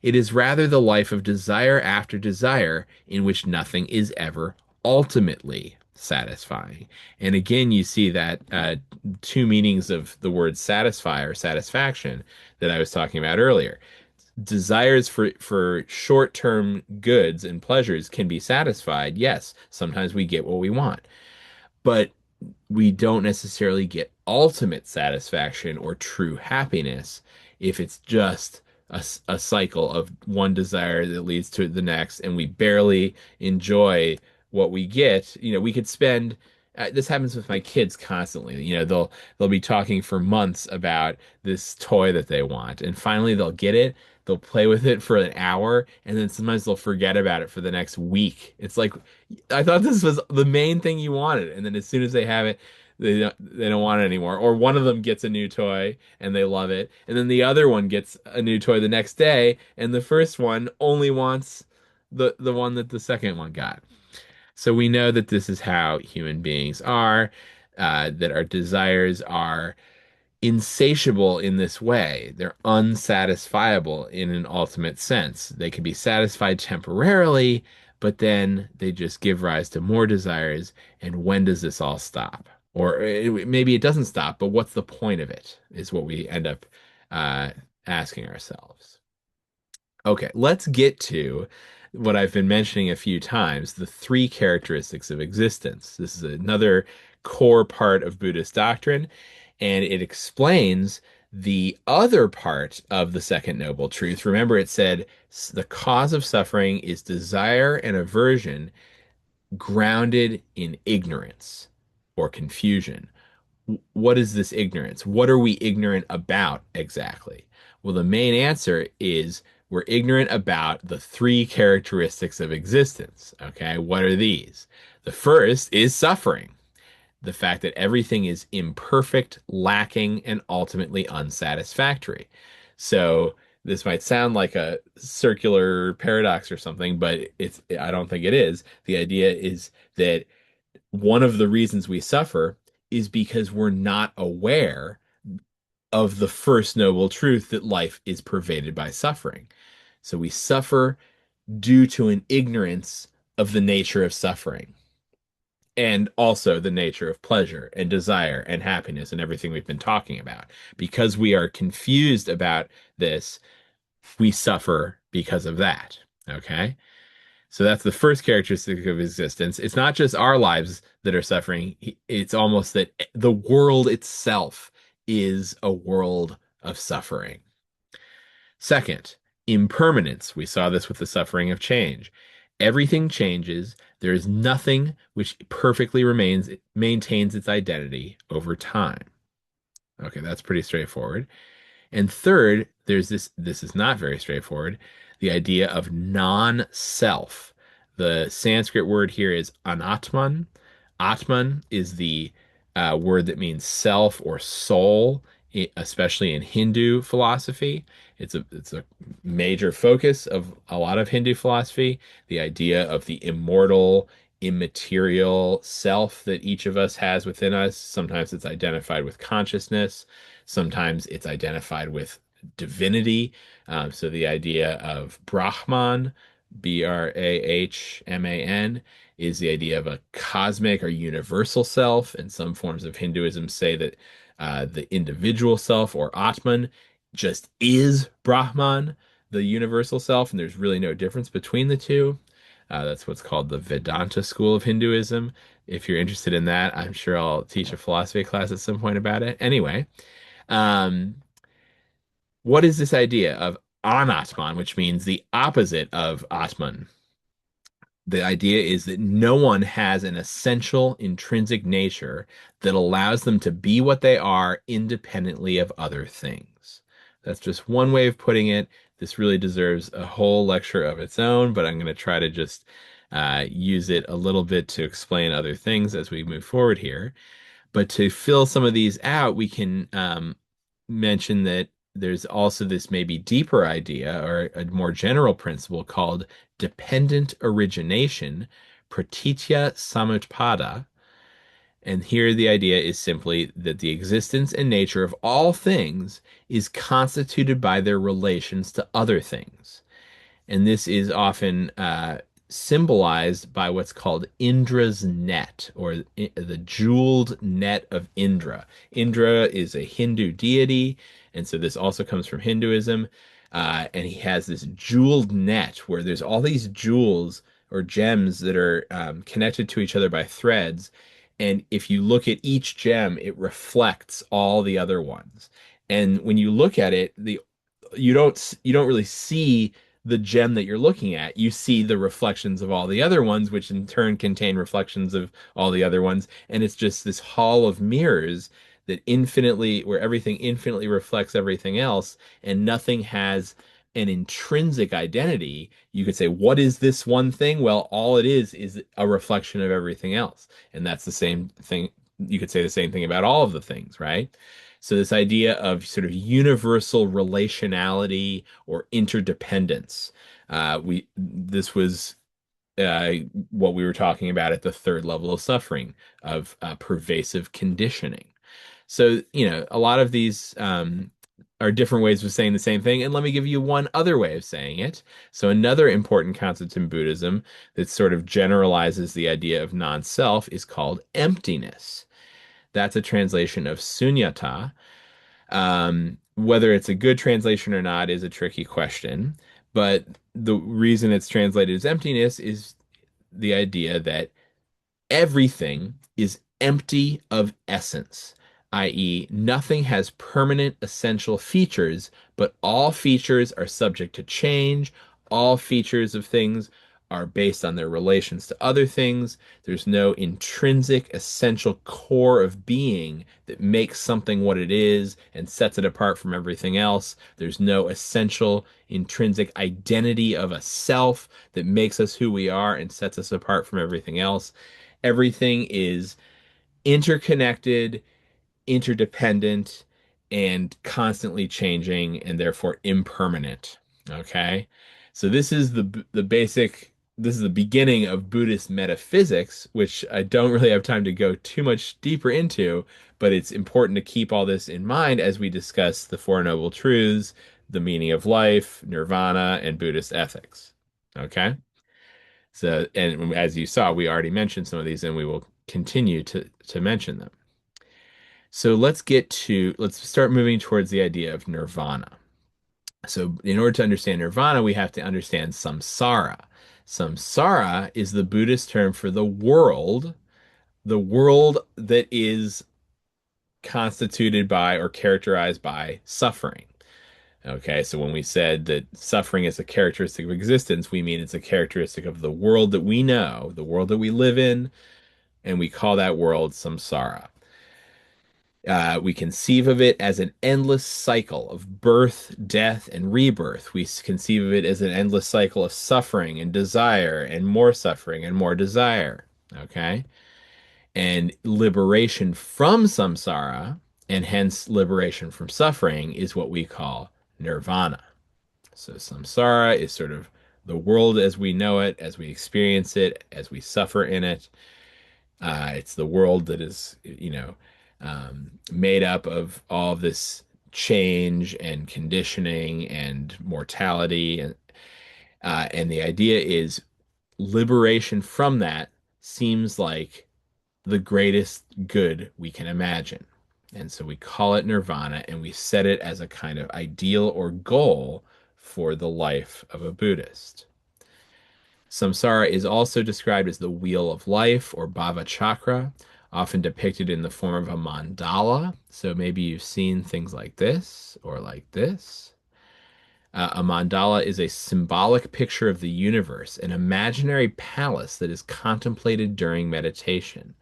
It is rather the life of desire after desire in which nothing is ever ultimately satisfying. And again, you see that two meanings of the word satisfy or satisfaction that I was talking about earlier. Desires for short-term goods and pleasures can be satisfied. Yes, sometimes we get what we want, but we don't necessarily get ultimate satisfaction or true happiness if it's just a cycle of one desire that leads to the next, and we barely enjoy what we get. We could spend this happens with my kids constantly. They'll be talking for months about this toy that they want, and finally they'll get it. They'll play with it for an hour, and then sometimes they'll forget about it for the next week. It's like, I thought this was the main thing you wanted, and then as soon as they have it, they don't want it anymore. Or one of them gets a new toy and they love it, and then the other one gets a new toy the next day, and the first one only wants the one that the second one got. So we know that this is how human beings are, that our desires are insatiable in this way. They're unsatisfiable in an ultimate sense. They can be satisfied temporarily, but then they just give rise to more desires. And when does this all stop? Or maybe it doesn't stop, but what's the point of it is what we end up uh, asking ourselves. Okay, let's get to what I've been mentioning a few times, the three characteristics of existence. This is another core part of Buddhist doctrine, and it explains the other part of the second noble truth. Remember, it said the cause of suffering is desire and aversion grounded in ignorance or confusion. What is this ignorance? What are we ignorant about exactly? Well, the main answer is we're ignorant about the three characteristics of existence. Okay, what are these? The first is suffering, the fact that everything is imperfect, lacking, and ultimately unsatisfactory. So, this might sound like a circular paradox or something, but I don't think it is. The idea is that one of the reasons we suffer is because we're not aware of the first noble truth that life is pervaded by suffering. So we suffer due to an ignorance of the nature of suffering and also the nature of pleasure and desire and happiness and everything we've been talking about. Because we are confused about this, we suffer because of that. Okay. So that's the first characteristic of existence. It's not just our lives that are suffering, it's almost that the world itself is a world of suffering. Second, impermanence. We saw this with the suffering of change. Everything changes. There is nothing which perfectly remains, maintains its identity over time. Okay, that's pretty straightforward. And third, there's this is not very straightforward, the idea of non-self. The Sanskrit word here is anatman. Atman is the word that means self or soul, especially in Hindu philosophy. It's a major focus of a lot of Hindu philosophy, the idea of the immortal, immaterial self that each of us has within us. Sometimes it's identified with consciousness. Sometimes it's identified with divinity. So the idea of Brahman, Brahman, is the idea of a cosmic or universal self. And some forms of Hinduism say that the individual self or Atman just is Brahman, the universal self, and there's really no difference between the two. That's what's called the Vedanta school of Hinduism. If you're interested in that, I'm sure I'll teach a philosophy class at some point about it. Anyway, um, what is this idea of anatman, which means the opposite of atman? The idea is that no one has an essential intrinsic nature that allows them to be what they are independently of other things. That's just one way of putting it. This really deserves a whole lecture of its own, but I'm going to try to just use it a little bit to explain other things as we move forward here. But to fill some of these out, we can mention that there's also this maybe deeper idea or a more general principle called dependent origination, pratitya samutpada. And here the idea is simply that the existence and nature of all things is constituted by their relations to other things. And this is often symbolized by what's called Indra's net, or the jeweled net of Indra. Indra is a Hindu deity, and so this also comes from Hinduism. And he has this jeweled net where there's all these jewels or gems that are connected to each other by threads. And if you look at each gem, it reflects all the other ones. And when you look at it, the you don't really see the gem that you're looking at. You see the reflections of all the other ones, which in turn contain reflections of all the other ones. And it's just this hall of mirrors that infinitely, where everything infinitely reflects everything else, and nothing has an intrinsic identity. You could say, what is this one thing? Well, all it is a reflection of everything else. And that's the same thing. You could say the same thing about all of the things, right? So this idea of sort of universal relationality or interdependence. This was what we were talking about at the third level of suffering of pervasive conditioning. So, a lot of these are different ways of saying the same thing. And let me give you one other way of saying it. So, another important concept in Buddhism that sort of generalizes the idea of non-self is called emptiness. That's a translation of sunyata. Whether it's a good translation or not is a tricky question. But the reason it's translated as emptiness is the idea that everything is empty of essence, i.e., nothing has permanent essential features, but all features are subject to change. All features of things are based on their relations to other things. There's no intrinsic essential core of being that makes something what it is and sets it apart from everything else. There's no essential intrinsic identity of a self that makes us who we are and sets us apart from everything else. Everything is interconnected, interdependent, and constantly changing, and therefore impermanent. Okay, so this is the basic. This is the beginning of Buddhist metaphysics, which I don't really have time to go too much deeper into, but it's important to keep all this in mind as we discuss the Four Noble Truths, the meaning of life, nirvana, and Buddhist ethics. Okay? So, and as you saw, we already mentioned some of these, and we will continue to mention them. So let's start moving towards the idea of nirvana. So, in order to understand nirvana, we have to understand samsara. Samsara is the Buddhist term for the world that is constituted by or characterized by suffering. Okay, so when we said that suffering is a characteristic of existence, we mean it's a characteristic of the world that we know, the world that we live in, and we call that world samsara. We conceive of it as an endless cycle of birth, death, and rebirth. We conceive of it as an endless cycle of suffering and desire, and more suffering and more desire. Okay, and liberation from samsara, and hence liberation from suffering, is what we call nirvana. So samsara is sort of the world as we know it, as we experience it, as we suffer in it. It's the world that is, made up of all of this change and conditioning and mortality, and the idea is liberation from that seems like the greatest good we can imagine. And so we call it nirvana and we set it as a kind of ideal or goal for the life of a Buddhist. Samsara is also described as the wheel of life or bhava chakra, often depicted in the form of a mandala. So maybe you've seen things like this or like this. A mandala is a symbolic picture of the universe, an imaginary palace that is contemplated during meditation.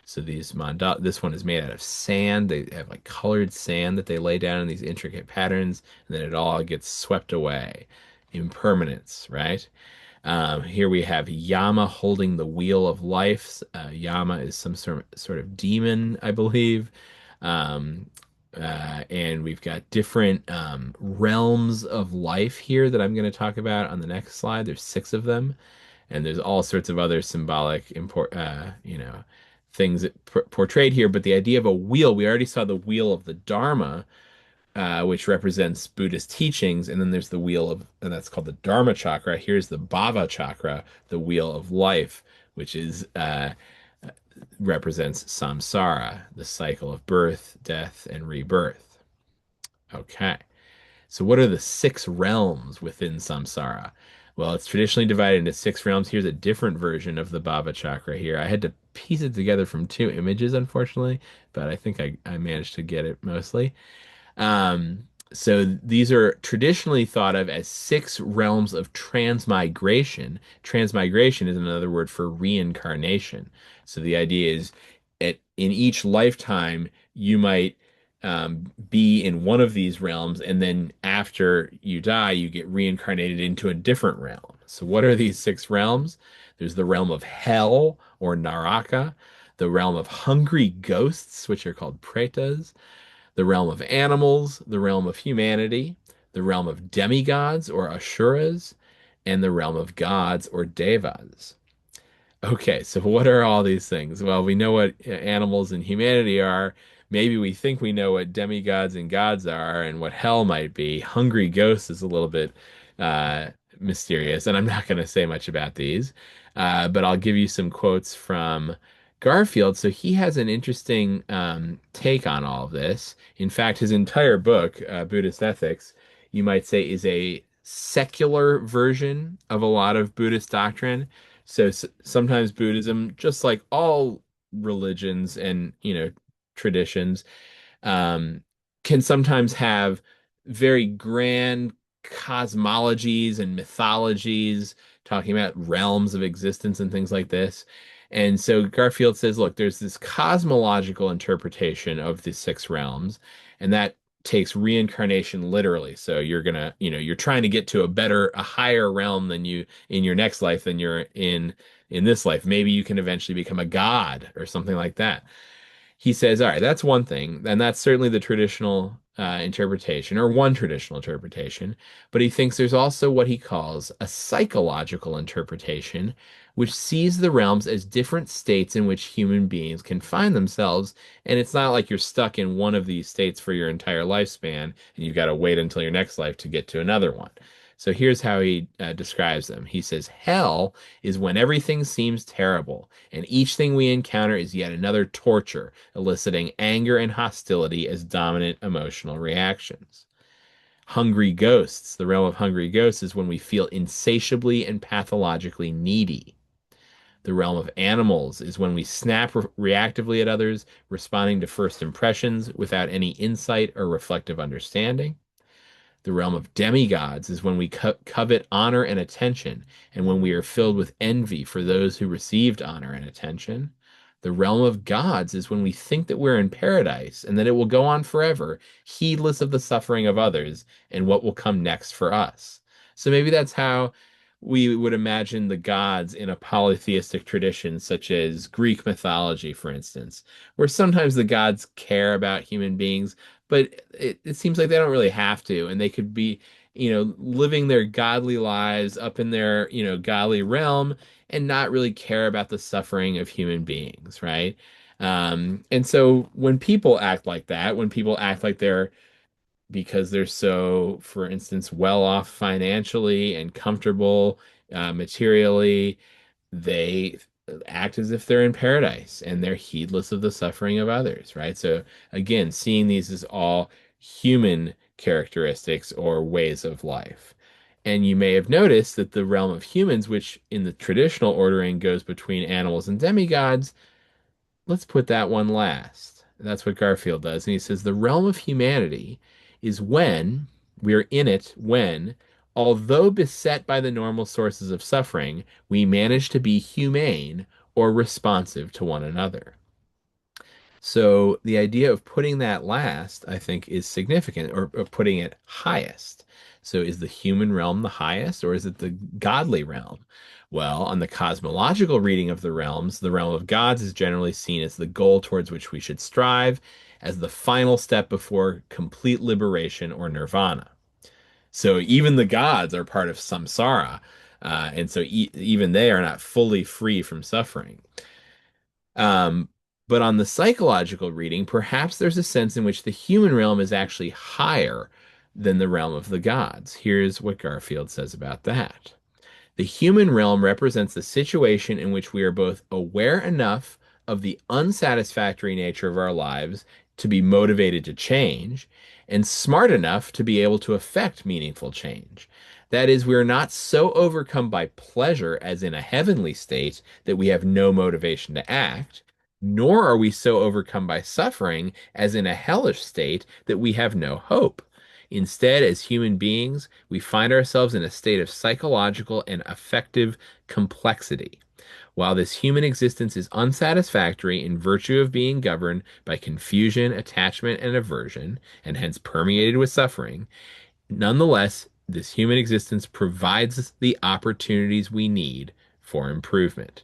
So this one is made out of sand. They have like colored sand that they lay down in these intricate patterns, and then it all gets swept away. Impermanence, right? Here we have Yama holding the wheel of life. Yama is some sort of demon, I believe. Um, and we've got different realms of life here that I'm going to talk about on the next slide. There's six of them, and there's all sorts of other symbolic things that portrayed here. But the idea of a wheel, we already saw the wheel of the Dharma, which represents Buddhist teachings, and then there's the wheel of, and that's called the Dharma chakra. Here's the Bhava chakra, the wheel of life, which is represents samsara, the cycle of birth, death, and rebirth. Okay. So, what are the six realms within samsara? Well, it's traditionally divided into six realms. Here's a different version of the Bhava chakra here. I had to piece it together from two images, unfortunately, but I think I managed to get it mostly. So these are traditionally thought of as six realms of transmigration. Transmigration is another word for reincarnation. So the idea is in each lifetime, you might be in one of these realms, and then after you die, you get reincarnated into a different realm. So what are these six realms? There's the realm of hell or Naraka, the realm of hungry ghosts, which are called pretas, the realm of animals, the realm of humanity, the realm of demigods or asuras, and the realm of gods or devas. Okay, so what are all these things? Well, we know what animals and humanity are. maybe we think we know what demigods and gods are and what hell might be. Hungry Ghost is a little bit uh, mysterious, and I'm not going to say much about these, but I'll give you some quotes from Garfield. So he has an interesting take on all of this. In fact, his entire book, Buddhist Ethics, you might say, is a secular version of a lot of Buddhist doctrine. So sometimes Buddhism, just like all religions and traditions, um, can sometimes have very grand cosmologies and mythologies, talking about realms of existence and things like this. And so Garfield says, look, there's this cosmological interpretation of the six realms, and that takes reincarnation literally. So you're gonna, you're trying to get to a higher realm than you in your next life than you're in this life. Maybe you can eventually become a god or something like that. He says, all right, that's one thing, and that's certainly the traditional interpretation, or one traditional interpretation. But he thinks there's also what he calls a psychological interpretation, which sees the realms as different states in which human beings can find themselves. And it's not like you're stuck in one of these states for your entire lifespan, and you've got to wait until your next life to get to another one. So here's how he describes them. He says, hell is when everything seems terrible, and each thing we encounter is yet another torture, eliciting anger and hostility as dominant emotional reactions. Hungry ghosts, the realm of hungry ghosts, is when we feel insatiably and pathologically needy. The realm of animals is when we snap reactively at others, responding to first impressions without any insight or reflective understanding. The realm of demigods is when we covet honor and attention, and when we are filled with envy for those who received honor and attention. The realm of gods is when we think that we're in paradise and that it will go on forever, heedless of the suffering of others and what will come next for us. So maybe that's how we would imagine the gods in a polytheistic tradition, such as Greek mythology, for instance, where sometimes the gods care about human beings, but it seems like they don't really have to, and they could be, living their godly lives up in their, godly realm and not really care about the suffering of human beings, right? And so when people act like that, when people act like they're because they're so, for instance, well off financially and comfortable materially, they act as if they're in paradise and they're heedless of the suffering of others, right? So again, seeing these as all human characteristics or ways of life. And you may have noticed that the realm of humans, which in the traditional ordering goes between animals and demigods, let's put that one last. That's what Garfield does. And he says the realm of humanity is when we're in it, when, although beset by the normal sources of suffering, we manage to be humane or responsive to one another. So the idea of putting that last, I think, is significant, or putting it highest. So is the human realm the highest, or is it the godly realm? Well, on the cosmological reading of the realms, the realm of gods is generally seen as the goal towards which we should strive, as the final step before complete liberation or nirvana. So even the gods are part of samsara, and so even they are not fully free from suffering. Um, but on the psychological reading, perhaps there's a sense in which the human realm is actually higher than the realm of the gods. Here's what Garfield says about that. The human realm represents the situation in which we are both aware enough of the unsatisfactory nature of our lives to be motivated to change, and smart enough to be able to affect meaningful change. That is, we are not so overcome by pleasure as in a heavenly state that we have no motivation to act, nor are we so overcome by suffering as in a hellish state that we have no hope. Instead, as human beings, we find ourselves in a state of psychological and affective complexity. While this human existence is unsatisfactory in virtue of being governed by confusion, attachment, and aversion, and hence permeated with suffering, nonetheless, this human existence provides us the opportunities we need for improvement.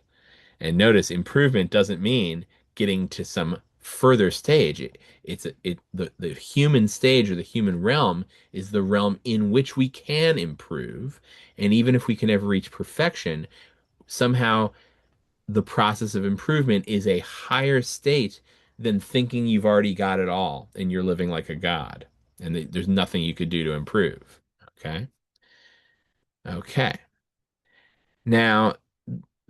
And notice improvement doesn't mean getting to some further stage. The human stage or the human realm is the realm in which we can improve. And even if we can never reach perfection, somehow the process of improvement is a higher state than thinking you've already got it all and you're living like a god and there's nothing you could do to improve. Okay. Okay. Now,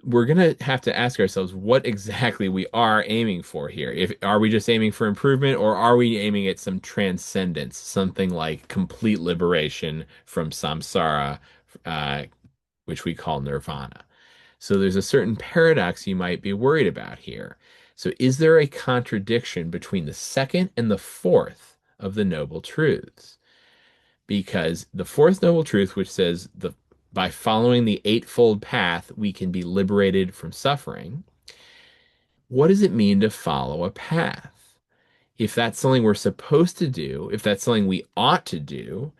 we're gonna have to ask ourselves what exactly we are aiming for here. If are we just aiming for improvement, or are we aiming at some transcendence, something like complete liberation from samsara, uh, which we call nirvana? So there's a certain paradox you might be worried about here. So is there a contradiction between the second and the fourth of the noble truths? Because the fourth noble truth, which says the by following the eightfold path, we can be liberated from suffering. What does it mean to follow a path? If that's something we're supposed to do, if that's something we ought to do,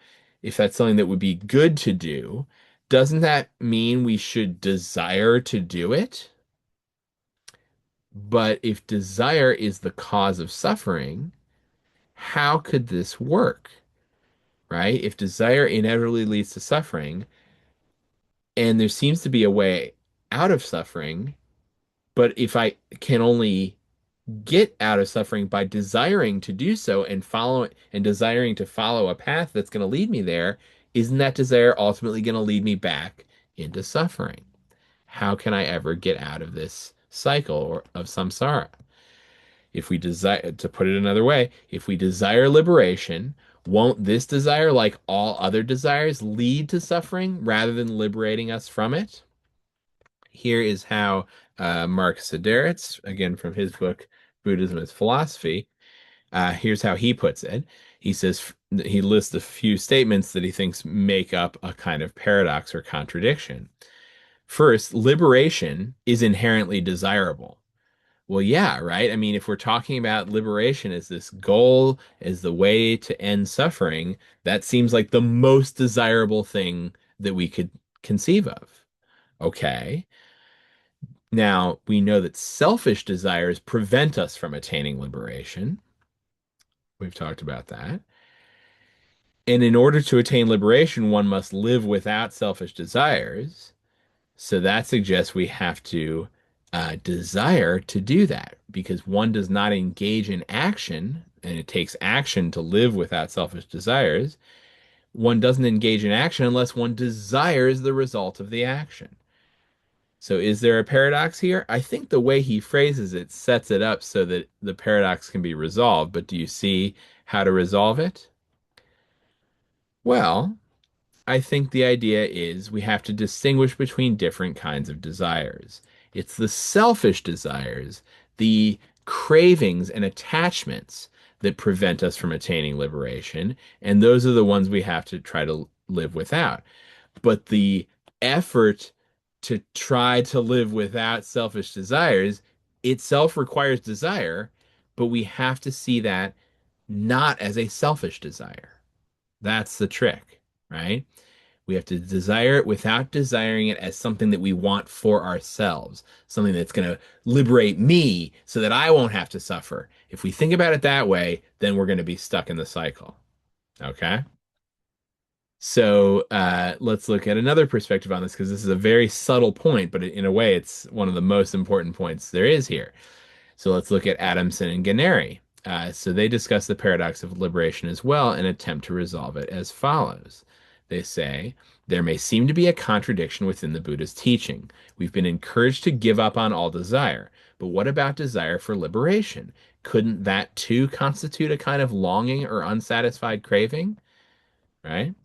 if that's something that would be good to do, doesn't that mean we should desire to do it? But if desire is the cause of suffering, how could this work? Right? If desire inevitably leads to suffering, and there seems to be a way out of suffering, but if I can only get out of suffering by desiring to do so and follow and desiring to follow a path that's going to lead me there, isn't that desire ultimately going to lead me back into suffering? How can I ever get out of this cycle of samsara? If we desire, to put it another way, if we desire liberation, won't this desire, like all other desires, lead to suffering rather than liberating us from it? Here is how Mark Sideritz, again from his book Buddhism as Philosophy, here's how he puts it. He says he lists a few statements that he thinks make up a kind of paradox or contradiction. First, liberation is inherently desirable. Well, yeah, right? I mean, if we're talking about liberation as this goal, as the way to end suffering, that seems like the most desirable thing that we could conceive of. Okay. Now, we know that selfish desires prevent us from attaining liberation. We've talked about that. And in order to attain liberation, one must live without selfish desires. So that suggests we have to desire to do that because one does not engage in action, and it takes action to live without selfish desires. One doesn't engage in action unless one desires the result of the action. So is there a paradox here? I think the way he phrases it sets it up so that the paradox can be resolved, but do you see how to resolve it? Well, I think the idea is we have to distinguish between different kinds of desires. It's the selfish desires, the cravings and attachments that prevent us from attaining liberation, and those are the ones we have to try to live without. But the effort to try to live without selfish desires itself requires desire, but we have to see that not as a selfish desire. That's the trick, right? We have to desire it without desiring it as something that we want for ourselves, something that's going to liberate me so that I won't have to suffer. If we think about it that way, then we're going to be stuck in the cycle. Okay? So let's look at another perspective on this because this is a very subtle point, but in a way, it's one of the most important points there is here. So let's look at Adamson and Gennari. So they discuss the paradox of liberation as well and attempt to resolve it as follows. They say, there may seem to be a contradiction within the Buddha's teaching. We've been encouraged to give up on all desire. But what about desire for liberation? Couldn't that too constitute a kind of longing or unsatisfied craving? Right?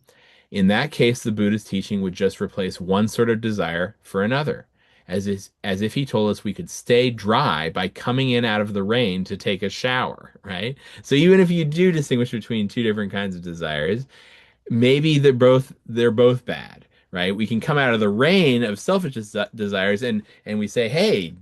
In that case, the Buddha's teaching would just replace one sort of desire for another, as if he told us we could stay dry by coming in out of the rain to take a shower, right? So even if you do distinguish between two different kinds of desires, maybe they're both bad, right? We can come out of the rain of selfish desires and we say, hey,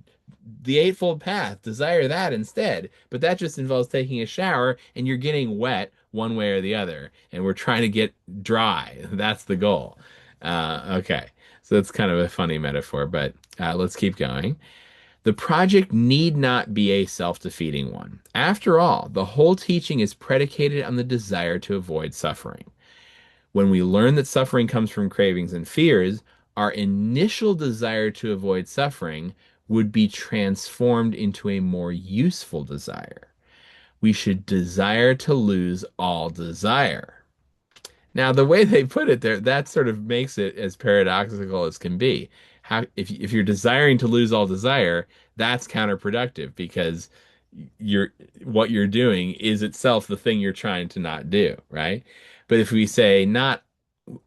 the eightfold path, desire that instead. But that just involves taking a shower and you're getting wet one way or the other. And we're trying to get dry. That's the goal. Okay. So that's kind of a funny metaphor, but let's keep going. The project need not be a self-defeating one. After all, the whole teaching is predicated on the desire to avoid suffering. When we learn that suffering comes from cravings and fears, our initial desire to avoid suffering would be transformed into a more useful desire. we should desire to lose all desire. Now, the way they put it there, that sort of makes it as paradoxical as can be. How, if you're desiring to lose all desire, that's counterproductive because you're what you're doing is itself the thing you're trying to not do, right? But if we say not,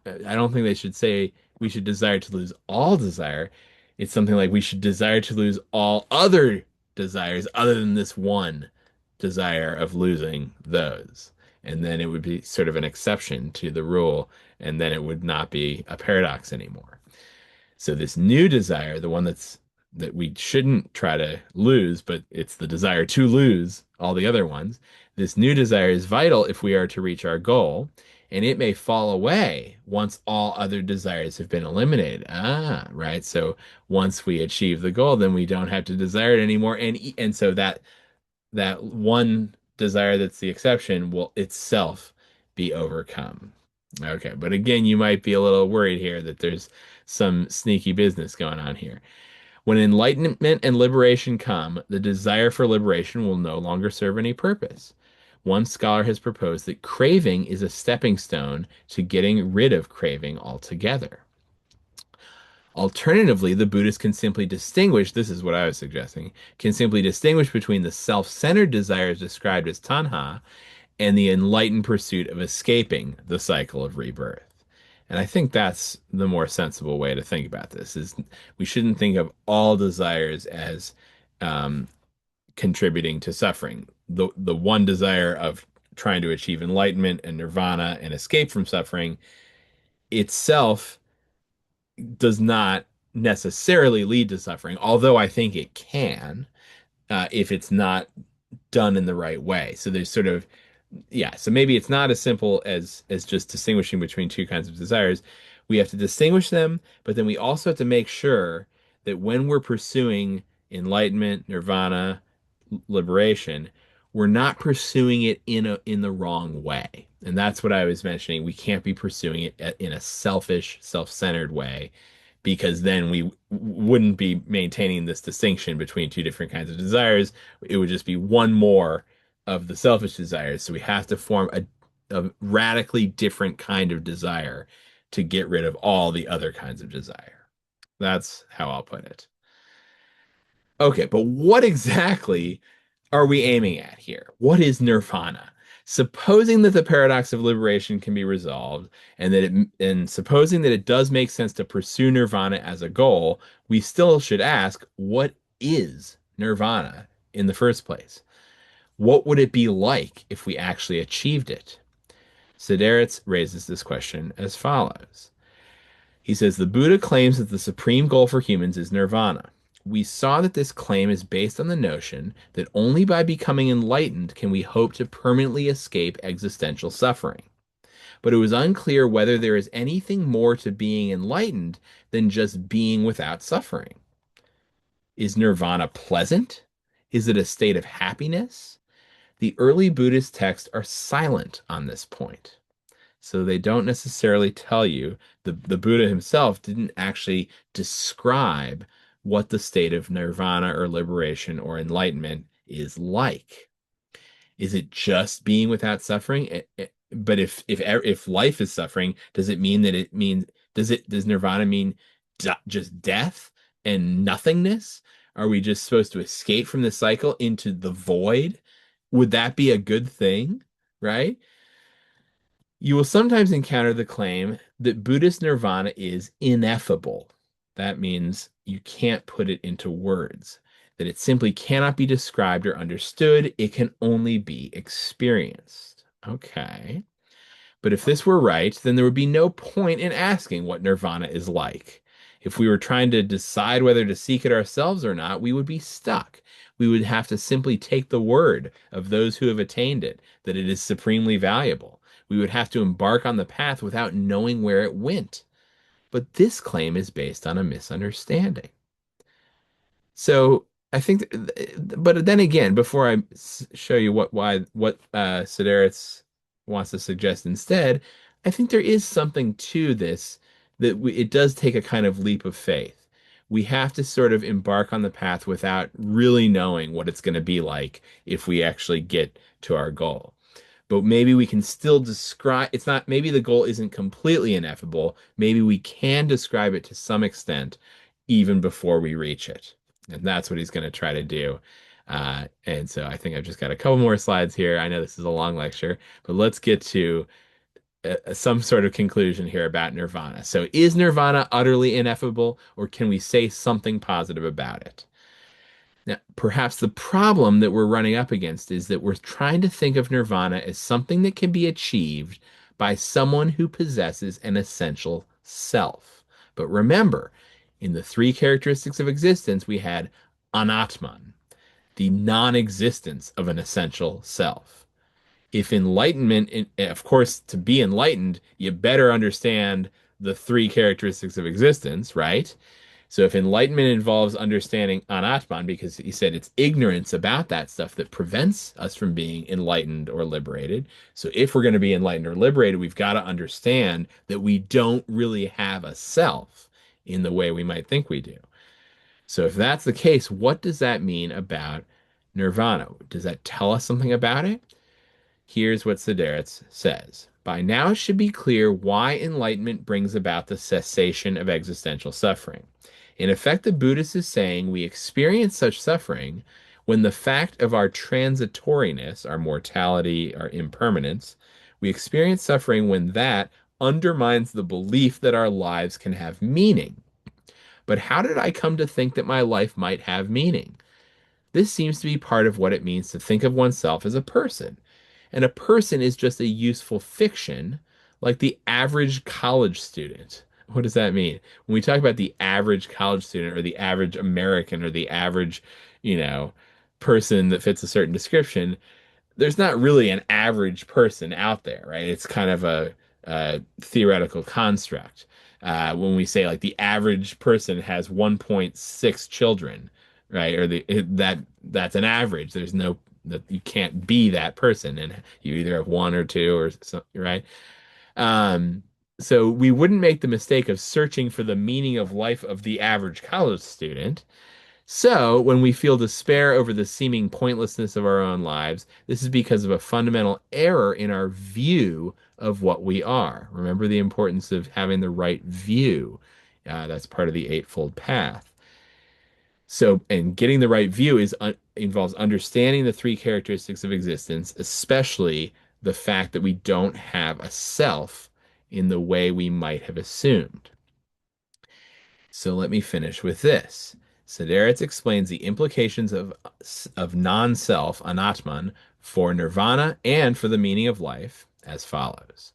I don't think they should say we should desire to lose all desire. It's something like we should desire to lose all other desires other than this one desire of losing those. And then it would be sort of an exception to the rule, and then it would not be a paradox anymore. So this new desire, the one that we shouldn't try to lose, but it's the desire to lose all the other ones. This new desire is vital if we are to reach our goal, and it may fall away once all other desires have been eliminated. Ah, right. So once we achieve the goal, then we don't have to desire it anymore, and so that one desire that's the exception will itself be overcome. Okay, but again, you might be a little worried here that there's some sneaky business going on here. When enlightenment and liberation come, the desire for liberation will no longer serve any purpose. One scholar has proposed that craving is a stepping stone to getting rid of craving altogether. Alternatively, the Buddhist can simply distinguish, this is what I was suggesting, can simply distinguish between the self-centered desires described as tanha and the enlightened pursuit of escaping the cycle of rebirth. And I think that's the more sensible way to think about this, is we shouldn't think of all desires as um, contributing to suffering. The one desire of trying to achieve enlightenment and nirvana and escape from suffering itself does not necessarily lead to suffering, although I think it can if it's not done in the right way. So there's sort of yeah, so maybe it's not as simple as just distinguishing between two kinds of desires. We have to distinguish them, but then we also have to make sure that when we're pursuing enlightenment, nirvana, liberation, we're not pursuing it in the wrong way. And that's what I was mentioning. We can't be pursuing it in a selfish, self-centered way because then we wouldn't be maintaining this distinction between two different kinds of desires. It would just be one more of the selfish desires. So we have to form a radically different kind of desire to get rid of all the other kinds of desire. That's how I'll put it. Okay, but what exactly are we aiming at here? What is nirvana? Supposing that the paradox of liberation can be resolved, and supposing that it does make sense to pursue nirvana as a goal, we still should ask, what is nirvana in the first place? What would it be like if we actually achieved it? Siddhartha raises this question as follows. He says, the Buddha claims that the supreme goal for humans is nirvana. We saw that this claim is based on the notion that only by becoming enlightened can we hope to permanently escape existential suffering. But it was unclear whether there is anything more to being enlightened than just being without suffering. Is nirvana pleasant? Is it a state of happiness? The early Buddhist texts are silent on this point. So they don't necessarily tell you, the Buddha himself didn't actually describe what the state of nirvana or liberation or enlightenment is like. Is it just being without suffering? But if life is suffering, does it mean that it means does nirvana mean just death and nothingness? Are we just supposed to escape from the cycle into the void? Would that be a good thing, right? You will sometimes encounter the claim that Buddhist nirvana is ineffable. That means you can't put it into words, that it simply cannot be described or understood. It can only be experienced. Okay. But if this were right, then there would be no point in asking what nirvana is like. If we were trying to decide whether to seek it ourselves or not, we would be stuck. We would have to simply take the word of those who have attained it, that it is supremely valuable. We would have to embark on the path without knowing where it went. But this claim is based on a misunderstanding. So I think, but then again, before I show you what Siddhartha wants to suggest instead, I think there is something to this that it does take a kind of leap of faith. we have to sort of embark on the path without really knowing what it's going to be like if we actually get to our goal. But maybe we can still describe, it's not, maybe the goal isn't completely ineffable. Maybe we can describe it to some extent even before we reach it. And that's what he's going to try to do. And so I think I've just got a couple more slides here. I know this is a long lecture, but let's get to some sort of conclusion here about nirvana. So, is nirvana utterly ineffable, or can we say something positive about it? Now, perhaps the problem that we're running up against is that we're trying to think of nirvana as something that can be achieved by someone who possesses an essential self. But remember, in the three characteristics of existence, we had anatman, the non existence of an essential self. If enlightenment, of course, to be enlightened, you better understand the three characteristics of existence, right? So if enlightenment involves understanding anatman, because he said it's ignorance about that stuff that prevents us from being enlightened or liberated. So if we're going to be enlightened or liberated, we've got to understand that we don't really have a self in the way we might think we do. So if that's the case, what does that mean about nirvana? Does that tell us something about it? Here's what Siddhartha says. By now it should be clear why enlightenment brings about the cessation of existential suffering. In effect, the Buddhist is saying we experience such suffering when the fact of our transitoriness, our mortality, our impermanence, we experience suffering when that undermines the belief that our lives can have meaning. But how did I come to think that my life might have meaning? This seems to be part of what it means to think of oneself as a person. And a person is just a useful fiction, like the average college student. What does that mean? When we talk about the average college student or the average American or the average, you know, person that fits a certain description, there's not really an average person out there, right? It's kind of a theoretical construct. When we say like the average person has 1.6 children, right? Or that's an average. There's no that you can't be that person, and you either have one or two or something, right? Um, so we wouldn't make the mistake of searching for the meaning of life of the average college student. So, when we feel despair over the seeming pointlessness of our own lives, this is because of a fundamental error in our view of what we are. Remember the importance of having the right view. That's part of the Eightfold Path. So, and getting the right view involves understanding the three characteristics of existence, especially the fact that we don't have a self in the way we might have assumed. So let me finish with this. Siddhartha explains the implications of non-self, anatman, for nirvana and for the meaning of life as follows.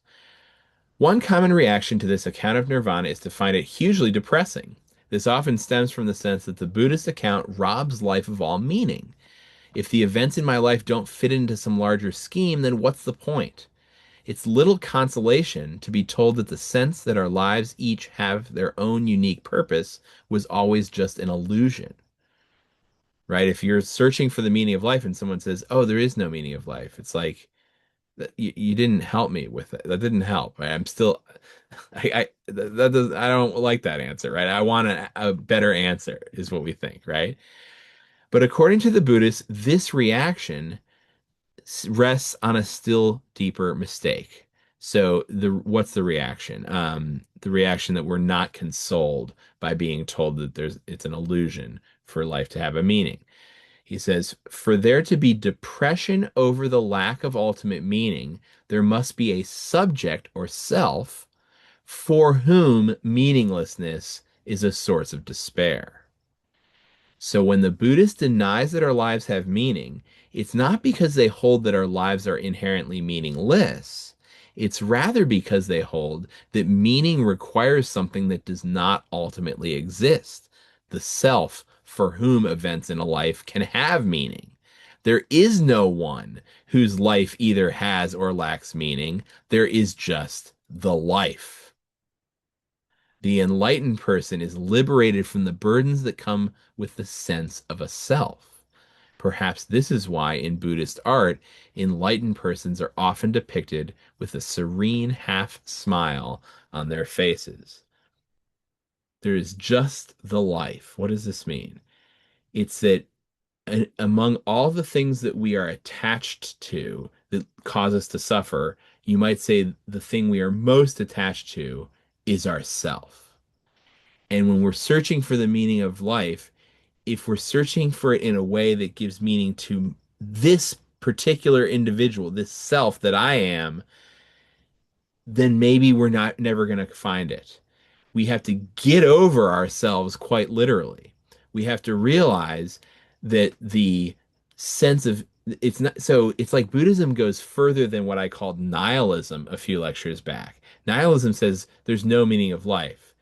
One common reaction to this account of nirvana is to find it hugely depressing. This often stems from the sense that the Buddhist account robs life of all meaning. If the events in my life don't fit into some larger scheme, then what's the point? It's little consolation to be told that the sense that our lives each have their own unique purpose was always just an illusion, right? If you're searching for the meaning of life and someone says, "Oh, there is no meaning of life," it's like you didn't help me with it. That didn't help. Right? I'm still, that does, I don't like that answer, right? I want a better answer, is what we think, right? But according to the Buddhists, this reaction rests on a still deeper mistake. So what's the reaction? The reaction that we're not consoled by being told that it's an illusion for life to have a meaning. He says, for there to be depression over the lack of ultimate meaning, there must be a subject or self for whom meaninglessness is a source of despair. So when the Buddhist denies that our lives have meaning, it's not because they hold that our lives are inherently meaningless. It's rather because they hold that meaning requires something that does not ultimately exist, the self for whom events in a life can have meaning. There is no one whose life either has or lacks meaning. There is just the life. The enlightened person is liberated from the burdens that come with the sense of a self. Perhaps this is why in Buddhist art, enlightened persons are often depicted with a serene half smile on their faces. There is just the life. What does this mean? It's that among all the things that we are attached to that cause us to suffer, you might say the thing we are most attached to is ourself. And when we're searching for the meaning of life, if we're searching for it in a way that gives meaning to this particular individual, this self that I am, then maybe we're not never going to find it. We have to get over ourselves quite literally. We have to realize that the sense of it's not so it's like Buddhism goes further than what I called nihilism a few lectures back. Nihilism says there's no meaning of life.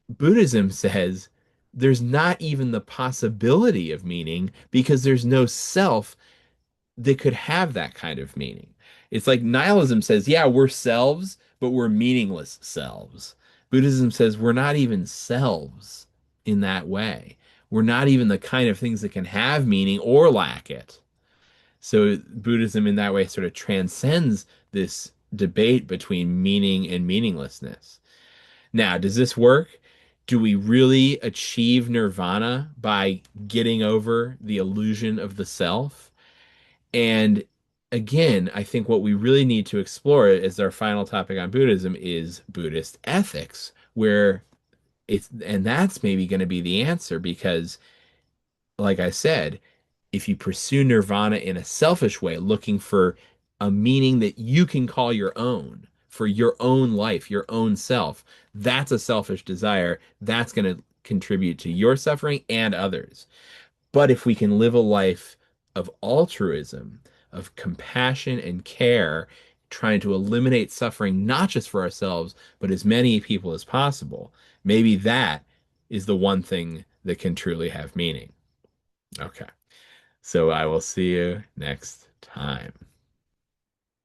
Buddhism says there's not even the possibility of meaning because there's no self that could have that kind of meaning. It's like nihilism says, yeah, we're selves, but we're meaningless selves. Buddhism says we're not even selves in that way. We're not even the kind of things that can have meaning or lack it. So Buddhism in that way sort of transcends this debate between meaning and meaninglessness. Now, does this work? Do we really achieve nirvana by getting over the illusion of the self? And again, I think what we really need to explore as our final topic on Buddhism is Buddhist ethics, where and that's maybe going to be the answer because, like I said, if you pursue nirvana in a selfish way, looking for a meaning that you can call your own for your own life, your own self, that's a selfish desire. That's going to contribute to your suffering and others. But if we can live a life of altruism, of compassion and care, trying to eliminate suffering, not just for ourselves, but as many people as possible, maybe that is the one thing that can truly have meaning. Okay. So I will see you next time.